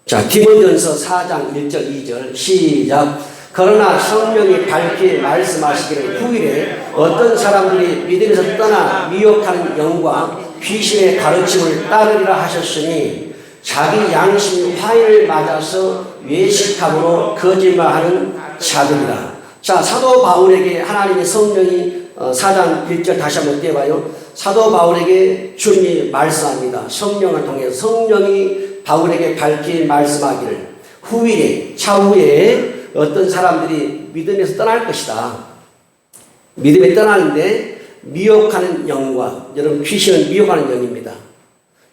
자, 디모데전서 4장 1절 2절 시작. 그러나 성령이 밝히 말씀하시기를 후일에 어떤 사람들이 믿음에서 떠나 미혹하는 영과 귀신의 가르침을 따르리라 하셨으니 자기 양심이 화인을 맞아서 외식함으로 거짓말하는 자들이라. 자, 사도 바울에게 하나님의 성령이 4장 1절 다시 한번 떼봐요. 사도 바울에게 주님이 말씀합니다. 성령을 통해 성령이 바울에게 밝히 말씀하기를 후일에 차후에 어떤 사람들이 믿음에서 떠날 것이다. 믿음에 떠나는데 미혹하는 영과, 여러분 귀신은 미혹하는 영입니다.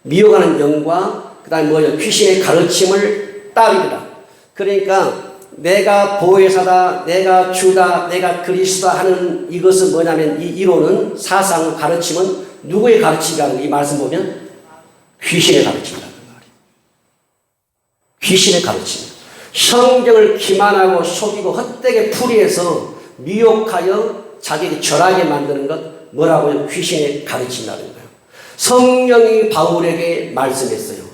미혹하는 영과 그 다음에 뭐예요? 귀신의 가르침을 따르리라. 그러니까 내가 보혜사다, 내가 주다, 내가 그리스도다 하는 이것은 뭐냐면 이 이론은 사상 가르침은 누구의 가르침이라는 이 말씀 보면 귀신의 가르침이라는 말이에요. 귀신의 가르침. 성경을 기만하고 속이고 헛되게 풀이해서 미혹하여 자기에게 절하게 만드는 것 뭐라고요? 귀신의 가르침이라는 거예요. 성령이 바울에게 말씀했어요.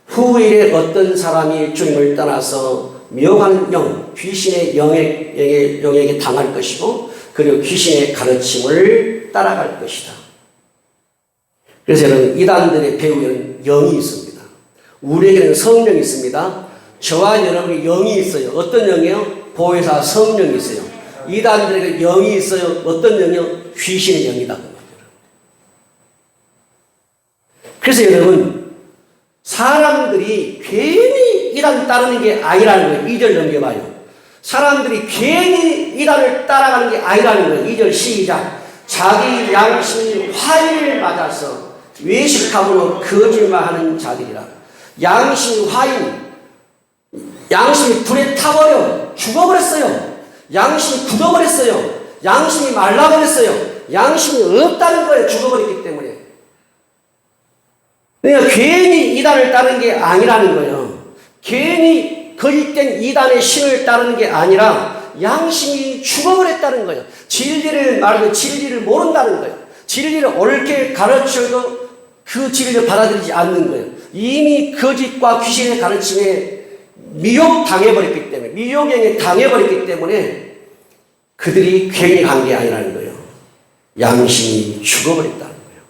후일에 어떤 사람이 주님을 떠나서 미혹하는 영, 귀신의 영에게 당할 것이고 그리고 귀신의 가르침을 따라갈 것이다. 그래서 여러분 이단들의 배후에는 영이 있습니다. 우리에게는 성령이 있습니다. 저와 여러분의 영이 있어요. 어떤 영이요? 보혜사 성령이 있어요. 이단들에게 영이 있어요. 어떤 영이요? 귀신의 영이다. 그래서 여러분 사람들이 괜히 이단 따르는 게 아니라는 거예요. 2절 넘겨봐요. 사람들이 괜히 이단을 따라가는 게 아니라는 거예요. 2절 시작. 자기 양심이 화인을 맞아서 외식함으로 거짓말하는 자들이라. 양심이 화인, 양심이 불에 타버려 죽어버렸어요. 양심이 굳어버렸어요. 양심이 말라버렸어요. 양심이 없다는 거예요. 죽어버렸기 때문에. 그러니까 괜히 이단을 따르는 게 아니라는 거예요. 괜히 거짓된 이단의 신을 따르는 게 아니라 양심이 죽어버렸다는 거예요. 진리를 말하면 진리를 모른다는 거예요. 진리를 옳게 가르쳐도 그 진리를 받아들이지 않는 거예요. 이미 거짓과 귀신의 가르침에 미혹당해버렸기 때문에, 미혹행에 당해버렸기 때문에 그들이 괜히 간 게 아니라는 거예요. 양심이 죽어버렸다는 거예요.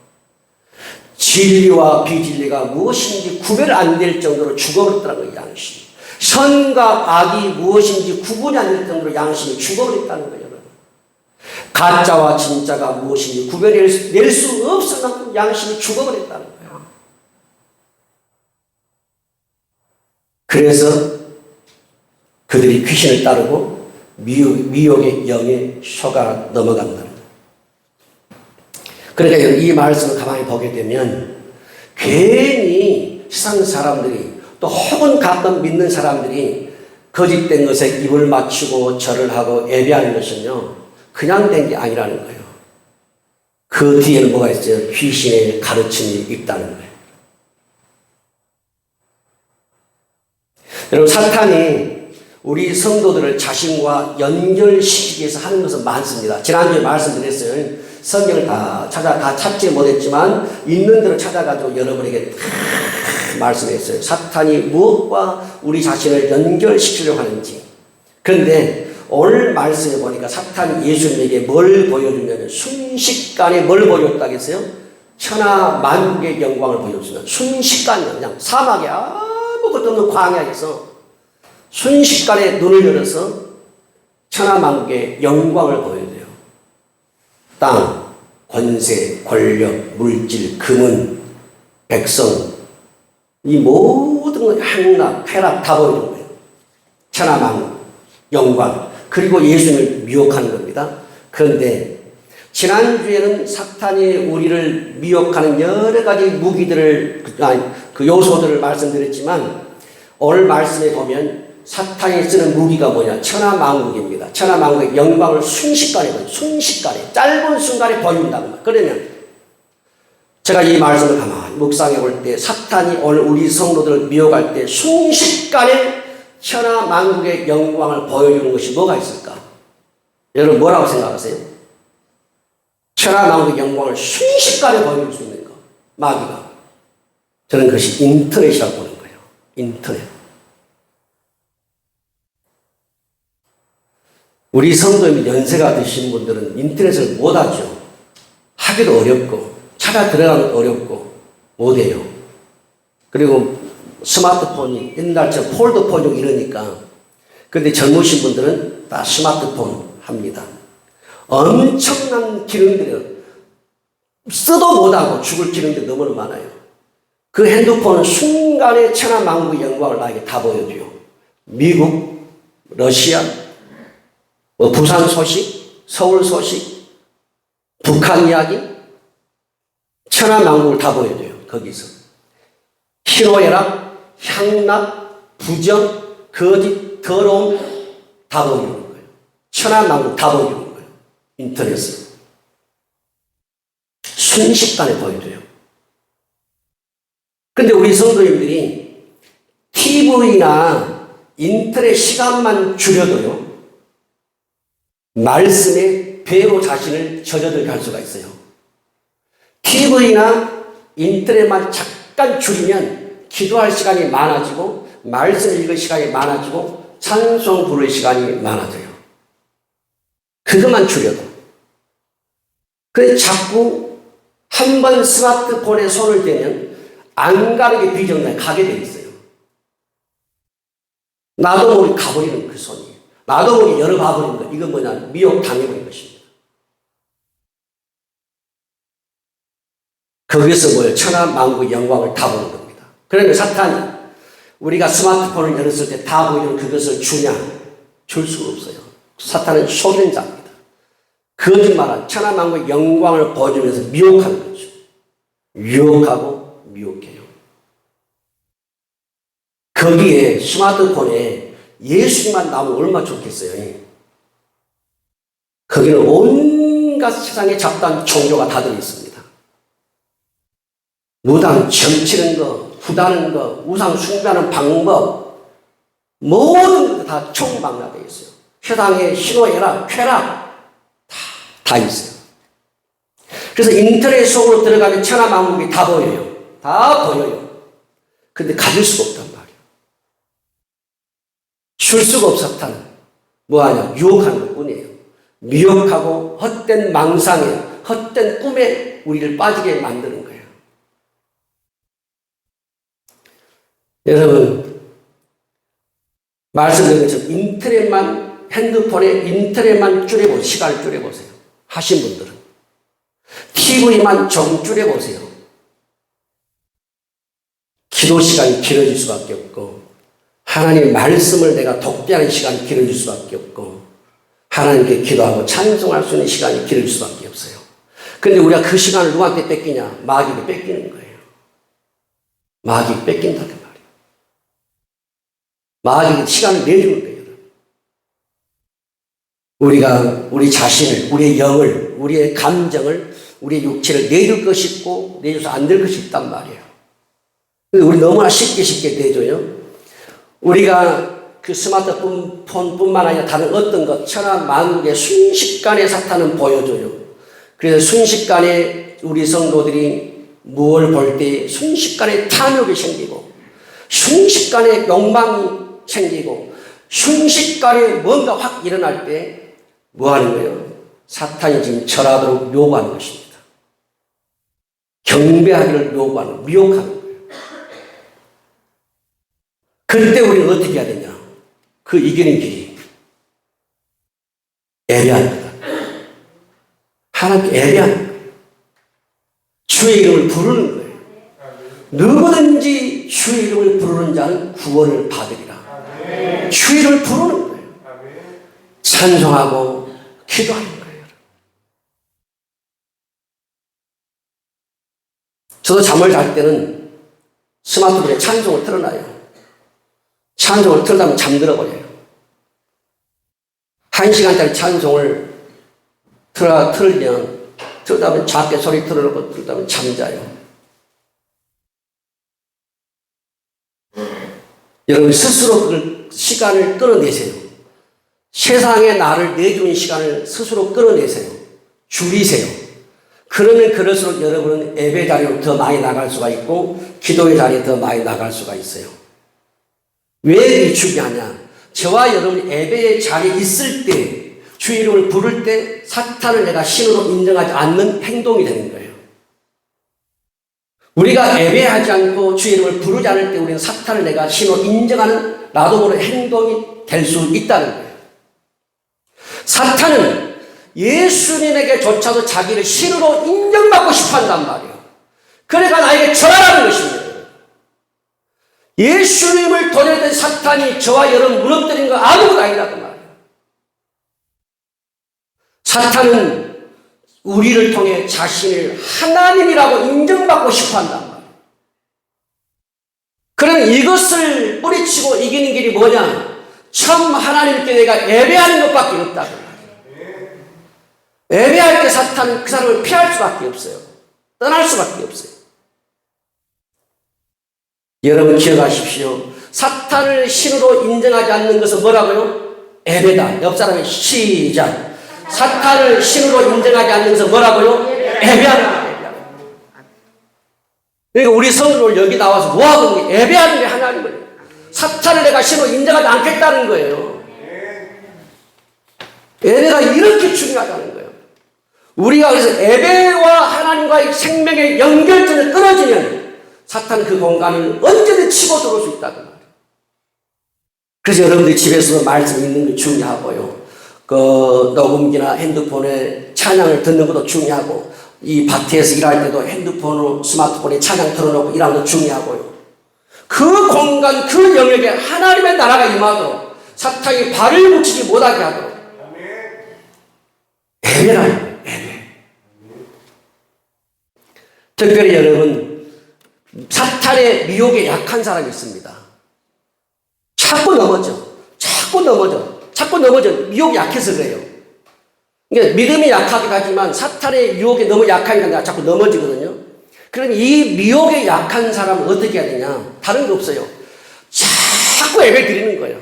진리와 비진리가 무엇인지 구별 안 될 정도로 죽어버렸다는 거예요. 양심이. 선과 악이 무엇인지 구분이 안 될 정도로 양심이 죽어버렸다는 거예요. 가짜와 진짜가 무엇인지 구별낼 수 없을 만큼 양심이 죽어버렸다는 거예요. 그래서 그들이 귀신을 따르고 미혹의 영에 속아 넘어간다는 거예요. 그러니까 이 말씀을 가만히 보게 되면 괜히 세상 사람들이 또 혹은 가끔 믿는 사람들이 거짓된 것에 입을 맞추고 절을 하고 예배하는 것은요 그냥 된 게 아니라는 거예요. 그 뒤에는 뭐가 있어요? 귀신의 가르침이 있다는 거예요. 여러분 사탄이 우리 성도들을 자신과 연결시키기 위해서 하는 것은 많습니다. 지난주에 말씀드렸어요. 성경을 다 찾지 못했지만 있는 대로 찾아가지고 여러분에게 다 말씀했어요. 사탄이 무엇과 우리 자신을 연결시키려고 하는지. 그런데 오늘 말씀에 보니까 사탄이 예수님에게 뭘 보여주냐면 순식간에 뭘 보여줬다고 했어요? 천하 만국의 영광을 보여줬어요. 순식간에 그냥 사막에 아무것도 없는 광야에서 순식간에 눈을 열어서 천하 만국의 영광을 보여줘요. 땅, 권세, 권력, 물질, 금은, 백성 이 모든 걸 행락, 쾌락 다 보여주는 거예요. 천하 만국, 영광 그리고 예수님을 미혹하는 겁니다. 그런데 지난주에는 사탄이 우리를 미혹하는 여러 가지 무기들을 그 요소들을 말씀드렸지만 오늘 말씀에 보면 사탄이 쓰는 무기가 뭐냐? 천하만국입니다. 천하만국의 영광을 순식간에 보여요. 순식간에 짧은 순간에 보인다는 거예요. 그러면 제가 이 말씀을 가만히 묵상해 볼 때 사탄이 오늘 우리 성도들을 미혹할 때 순식간에 천하만국의 영광을 보여주는 것이 뭐가 있을까? 여러분 뭐라고 생각하세요? 천하만국의 영광을 순식간에 보여줄 수 있는 거 마귀가. 저는 그것이 인터넷이라고 보는 거예요. 인터넷. 우리 성도님 연세가 드신 분들은 인터넷을 못하죠. 하기도 어렵고 찾아 들어가기도 어렵고 못해요. 그리고 스마트폰이 옛날처럼 폴더폰이고 이러니까. 근데 젊으신 분들은 다 스마트폰 합니다. 엄청난 기능들이 써도 못하고 죽을 기능들이 너무나 많아요. 그 핸드폰은 순간에 천하만국의 영광을 나에게 다 보여줘요. 미국, 러시아, 부산 소식, 서울 소식, 북한 이야기, 천하만국을 다 보여줘요. 거기서 희노애락, 향락, 부정, 거짓, 더러움 다 보여주는 거예요. 천하만국 다 보여주는 거예요. 인터넷으로 순식간에 보여줘요. 근데 우리 성도님들이 TV나 인터넷 시간만 줄여도요, 말씀에 배로 자신을 젖어들게 할 수가 있어요. TV나 인터넷만 잠깐 줄이면 기도할 시간이 많아지고, 말씀 읽을 시간이 많아지고, 찬송 부를 시간이 많아져요. 그것만 줄여도. 그래서 자꾸 한 번 스마트폰에 손을 대면 안 가는 게 비정상에 가게 돼 있어요. 나도 모르게 가버리는 그 손이. 나도 모르게 열어봐버리는 거. 이건 뭐냐? 미혹 당해버린 것입니다. 거기서 뭐예요? 천하만국의 영광을 다 보는 겁니다. 그러면 사탄이 우리가 스마트폰을 열었을 때 다 보이는 그것을 주냐? 줄 수가 없어요. 사탄은 속이는 자입니다. 거짓말한 천하만국의 영광을 보여주면서 미혹하는 거죠. 유혹하고 미혹해요. 거기에 스마트폰에 예수님만 나오면 얼마나 좋겠어요. 거기는 온갖 세상의 잡다한 종교가 다 들어있습니다. 무당 점치는 거, 후다는 거, 우상 숭배하는 방법, 모든 것 다 총망라되어 있어요. 세상에 희노애락, 쾌락 다 있어요. 그래서 인터넷 속으로 들어가면 천하만국이 다 보여요. 다 보여요. 근데 가질 수가 없단 말이에요. 줄 수가 없어. 사탄은 뭐하냐? 유혹하는 것 뿐이에요. 미혹하고 헛된 망상에, 헛된 꿈에 우리를 빠지게 만드는 거예요. 여러분, 말씀드린 것처럼 인터넷만, 핸드폰에 인터넷만 줄여보세요. 시간을 줄여보세요. 하신 분들은. TV만 좀 줄여보세요. 기도 시간이 길어질 수밖에 없고, 하나님 말씀을 내가 독배하는 시간이 길어질 수밖에 없고, 하나님께 기도하고 찬송할 수 있는 시간이 길어질 수밖에 없어요. 근데 우리가 그 시간을 누구한테 뺏기냐? 마귀에게 뺏기는 거예요. 마귀에게 뺏긴다는 말이에요. 마귀에게 시간을 내주는 거예요. 우리가 우리 자신을, 우리의 영을, 우리의 감정을, 우리의 육체를 내줄 것이 있고 내줘서 안 될 것이 있단 말이에요. 근데 우리 너무나 쉽게 내줘요. 우리가 그 스마트폰뿐만 아니라 다른 어떤 것, 천하만국의 순식간에 사탄은 보여줘요. 그래서 순식간에 우리 성도들이 무엇을 볼 때 순식간에 탐욕이 생기고, 순식간에 욕망이 생기고, 순식간에 뭔가 확 일어날 때 뭐 하는 거예요? 사탄이 지금 절하도록 요구하는 것입니다. 경배하기를 요구하는, 미혹하는 거예요. 그때 우리는 어떻게 해야 되냐? 그 이기는 길이 예배하는 거다. 하나님께 예배하는 거예요. 주의 이름을 부르는 거예요. 누구든지 주의 이름을 부르는 자는 구원을 받으리라. 주의 이름을 부르는 거예요. 찬송하고 기도하는 거예요. 저도 잠을 잘 때는 스마트폰에 찬송을 틀어놔요. 찬송을 틀다 보면 잠들어버려요. 1시간짜리 찬송을 틀다 보면 작게 소리 틀어놓고 틀다 보면 잠자요. 여러분 스스로 그 시간을 끌어내세요. 세상에 나를 내주는 시간을 스스로 끌어내세요. 줄이세요. 그러면 그럴수록 여러분은 예배 자리로 더 많이 나갈 수가 있고 기도의 자리에 더 많이 나갈 수가 있어요. 왜 이게 중요하냐? 저와 여러분이 예배의 자리에 있을 때 주의 이름을 부를 때 사탄을 내가 신으로 인정하지 않는 행동이 되는 거예요. 우리가 예배하지 않고 주의 이름을 부르지 않을 때 우리는 사탄을 내가 신으로 인정하는 나도 모르는 행동이 될 수 있다는 거예요. 사탄은 예수님에게조차도 자기를 신으로 인정받고 싶어 한단 말이에요. 그러니까 나에게 절하라는 것입니다. 예수님을 도전했던 사탄이 저와 여러분 무너뜨린 거 아무것도 아니라고 말이에요. 사탄은 우리를 통해 자신을 하나님이라고 인정받고 싶어 한단 말이에요. 그러면 이것을 뿌리치고 이기는 길이 뭐냐? 처음 하나님께 내가 예배하는 것밖에 없다고 말이에요. 예배할 때 사탄은 그 사람을 피할 수밖에 없어요. 떠날 수밖에 없어요. 여러분 기억하십시오. 사탄을 신으로 인정하지 않는 것은 뭐라고요? 예배다. 옆 사람의 시작. 사탄을 신으로 인정하지 않는 것은 뭐라고요? 예배하는 거예요. 그러니까 우리 성도들 여기 나와서 뭐하고 있는 게 예배하는 게 하나님을. 사탄을 내가 신으로 인정하지 않겠다는 거예요. 예배가 이렇게 중요하다는 거예요. 우리가 그래서 예배와 하나님과의 생명의 연결점을 끊어지면 사탄은 그 공간을 언제든 치고 들어올 수 있다고 말이에요. 그래서 여러분들이 집에서 말씀 읽는 게 중요하고요. 그 녹음기나 핸드폰에 찬양을 듣는 것도 중요하고, 이 밭에서 일할 때도 핸드폰으로 스마트폰에 찬양 틀어놓고 일하는 것도 중요하고요. 그 공간, 그 영역에 하나님의 나라가 임하도록 사탄이 발을 붙이지 못하게 하도록 예배라는 거예요. 예배. 특별히 여러분, 사탄의 미혹에 약한 사람이 있습니다. 자꾸 넘어져. 미혹이 약해서 그래요. 그러니까 믿음이 약하긴 하지만 사탄의 유혹에 너무 약하니까 내가 자꾸 넘어지거든요. 그럼 이 미혹에 약한 사람은 어떻게 해야 되냐? 다른 거 없어요. 자꾸 예배 드리는 거예요.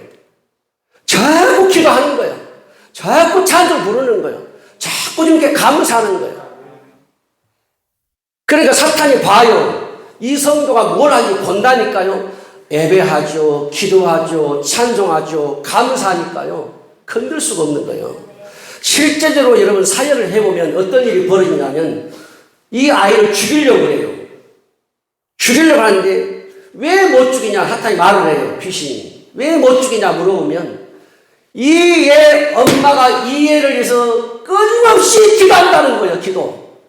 자꾸 기도하는 거예요. 자꾸 찬송 부르는 거예요. 자꾸 좀 이렇게 감사하는 거예요. 그러니까 사탄이 봐요. 이 성도가 뭘 하는지 본다니까요. 예배하죠, 기도하죠, 찬송하죠, 감사하니까요. 건들 수가 없는 거예요. 실제적으로 여러분 사역을 해보면 어떤 일이 벌어지냐면 이 아이를 죽이려고 해요. 죽이려고 하는데 왜 못 죽이냐? 사탄이 말을 해요. 귀신이. 왜 못 죽이냐 물어보면 이 애 엄마가 이 애를 위해서 끊임없이 기도한다는 거예요. 기도.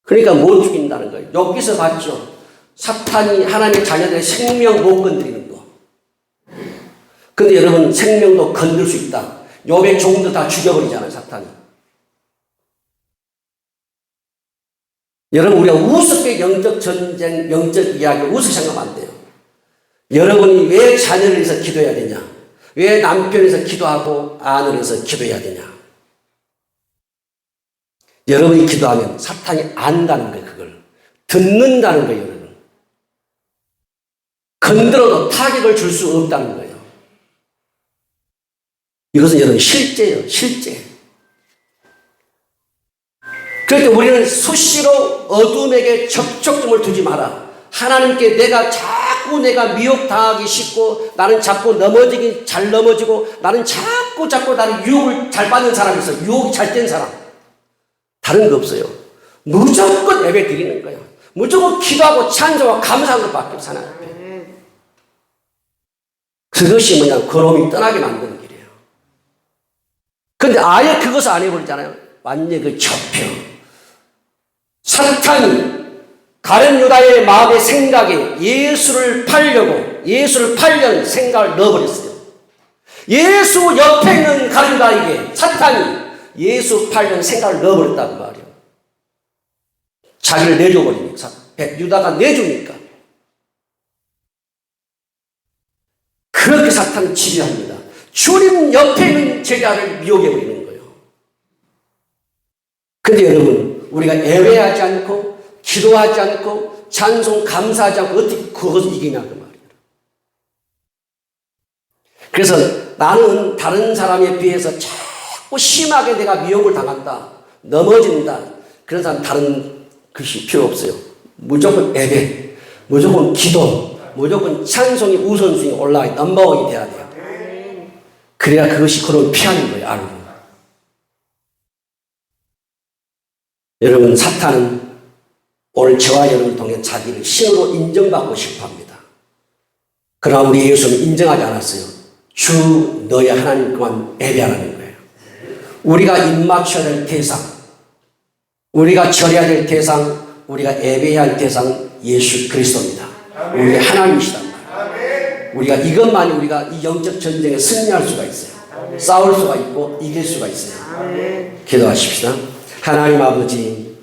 그러니까 못 죽인다는 거예요. 여기서 봤죠. 사탄이 하나님의 자녀들의 생명 못 건드리는 거. 근데 여러분 생명도 건들 수 있다. 욥의 종들 다 죽여버리잖아요. 사탄이. 여러분 우리가 우습게 영적 전쟁, 영적 이야기를 우습게 생각하면 안 돼요. 여러분이 왜 자녀를 위해서 기도해야 되냐? 왜 남편을 위해서 기도하고 아내를 위해서 기도해야 되냐? 여러분이 기도하면 사탄이 안다는 거예요. 그걸. 듣는다는 거예요. 여러분. 건드려도 타격을 줄 수 없다는 거예요. 이것은 여러분 실제예요. 실제. 그러니까 우리는 수시로 어둠에게 접촉점을 두지 마라. 하나님께 내가 미혹당하기 쉽고 나는 자꾸 넘어지기 잘 넘어지고 나는 자꾸 나는 유혹을 잘 받는 사람이 있어요. 유혹이 잘 된 사람. 다른 거 없어요. 무조건 예배 드리는 거예요. 무조건 기도하고 찬송하고 감사하는 것밖에 없어. 하나님 앞에. 그것이 뭐냐? 거로움이 떠나게 만드는 길이에요. 근데 아예 그것을 안 해버리잖아요. 완전히 그 접혀. 사탄이 가룟 유다의 마음의 생각에 예수를 팔려는 생각을 넣어버렸어요. 예수 옆에 있는 가룟 유다에게 사탄이 예수 팔려는 생각을 넣어버렸다고 말이에요. 자기를 내줘버리니까. 유다가 내주니까. 그렇게 사탄은 지배합니다. 주님 옆에 있는 제자를 미혹해버리는 거예요. 근데 여러분, 우리가 예배하지 않고, 기도하지 않고, 찬송, 감사하지 않고, 어떻게 그것을 이기냐, 그 말이에요. 그래서 나는 다른 사람에 비해서 자꾸 심하게 내가 미혹을 당한다, 넘어진다. 그런 사람 다른 것이 필요 없어요. 무조건 예배, 무조건 기도, 무조건 찬송이 우선순위 올라가 넘버원이 돼야 돼요. 그래야 그것이 그런 피하는 거예요, 알고. 여러분, 사탄은 오늘 저와 여러분을 통해 자기를 신으로 인정받고 싶어 합니다. 그러나 우리 예수는 인정하지 않았어요. 주 너의 하나님 그만 예배하라는 거예요. 우리가 입맞춰야 될 대상, 우리가 절해야 될 대상, 우리가 예배해야 할 대상 예수 그리스도입니다. 우리 하나님이시다. 우리가 이것만이 우리가 이 영적 전쟁에 승리할 수가 있어요. 싸울 수가 있고 이길 수가 있어요. 기도하십시다. 하나님 아버지,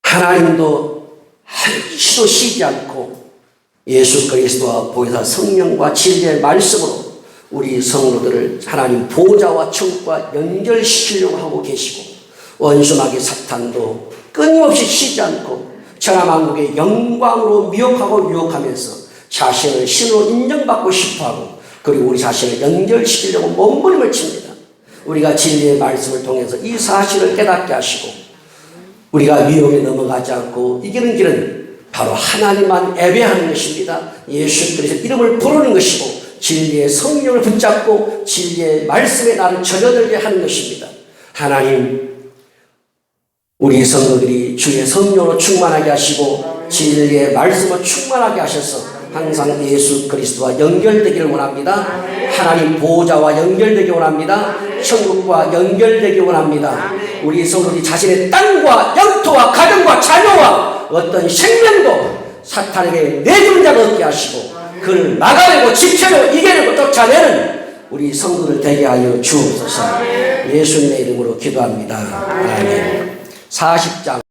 하나님도 한시도 쉬지 않고 예수 그리스도와 보혜사 성령과 진리의 말씀으로 우리 성도들을 하나님 보좌와 천국과 연결시키려고 하고 계시고, 원수마귀 사탄도 끊임없이 쉬지 않고 천하만국의 영광으로 미혹하고 유혹하면서 자신을 신으로 인정받고 싶어하고, 그리고 우리 자신을 연결시키려고 몸부림을 칩니다. 우리가 진리의 말씀을 통해서 이 사실을 깨닫게 하시고, 우리가 미혹에 넘어가지 않고 이기는 길은 바로 하나님만 예배하는 것입니다. 예수 그리스도의 이름을 부르는 것이고, 진리의 성령을 붙잡고 진리의 말씀에 나를 젖어들게 하는 것입니다. 하나님, 우리 성도들이 주의 성령으로 충만하게 하시고 진리의 말씀으로 충만하게 하셔서 항상 예수 그리스도와 연결되기를 원합니다. 하나님 보좌와 연결되기 원합니다. 천국과 연결되기 원합니다. 우리 성도들이 자신의 땅과 영토와 가정과 자녀와 어떤 생명도 사탄에게 내주는 자가 없게 하시고, 그를 막아내고 지켜내고 이겨내고 쫓아내는 우리 성도들 되게 하여 주옵소서. 예수님의 이름으로 기도합니다. 아멘. 40장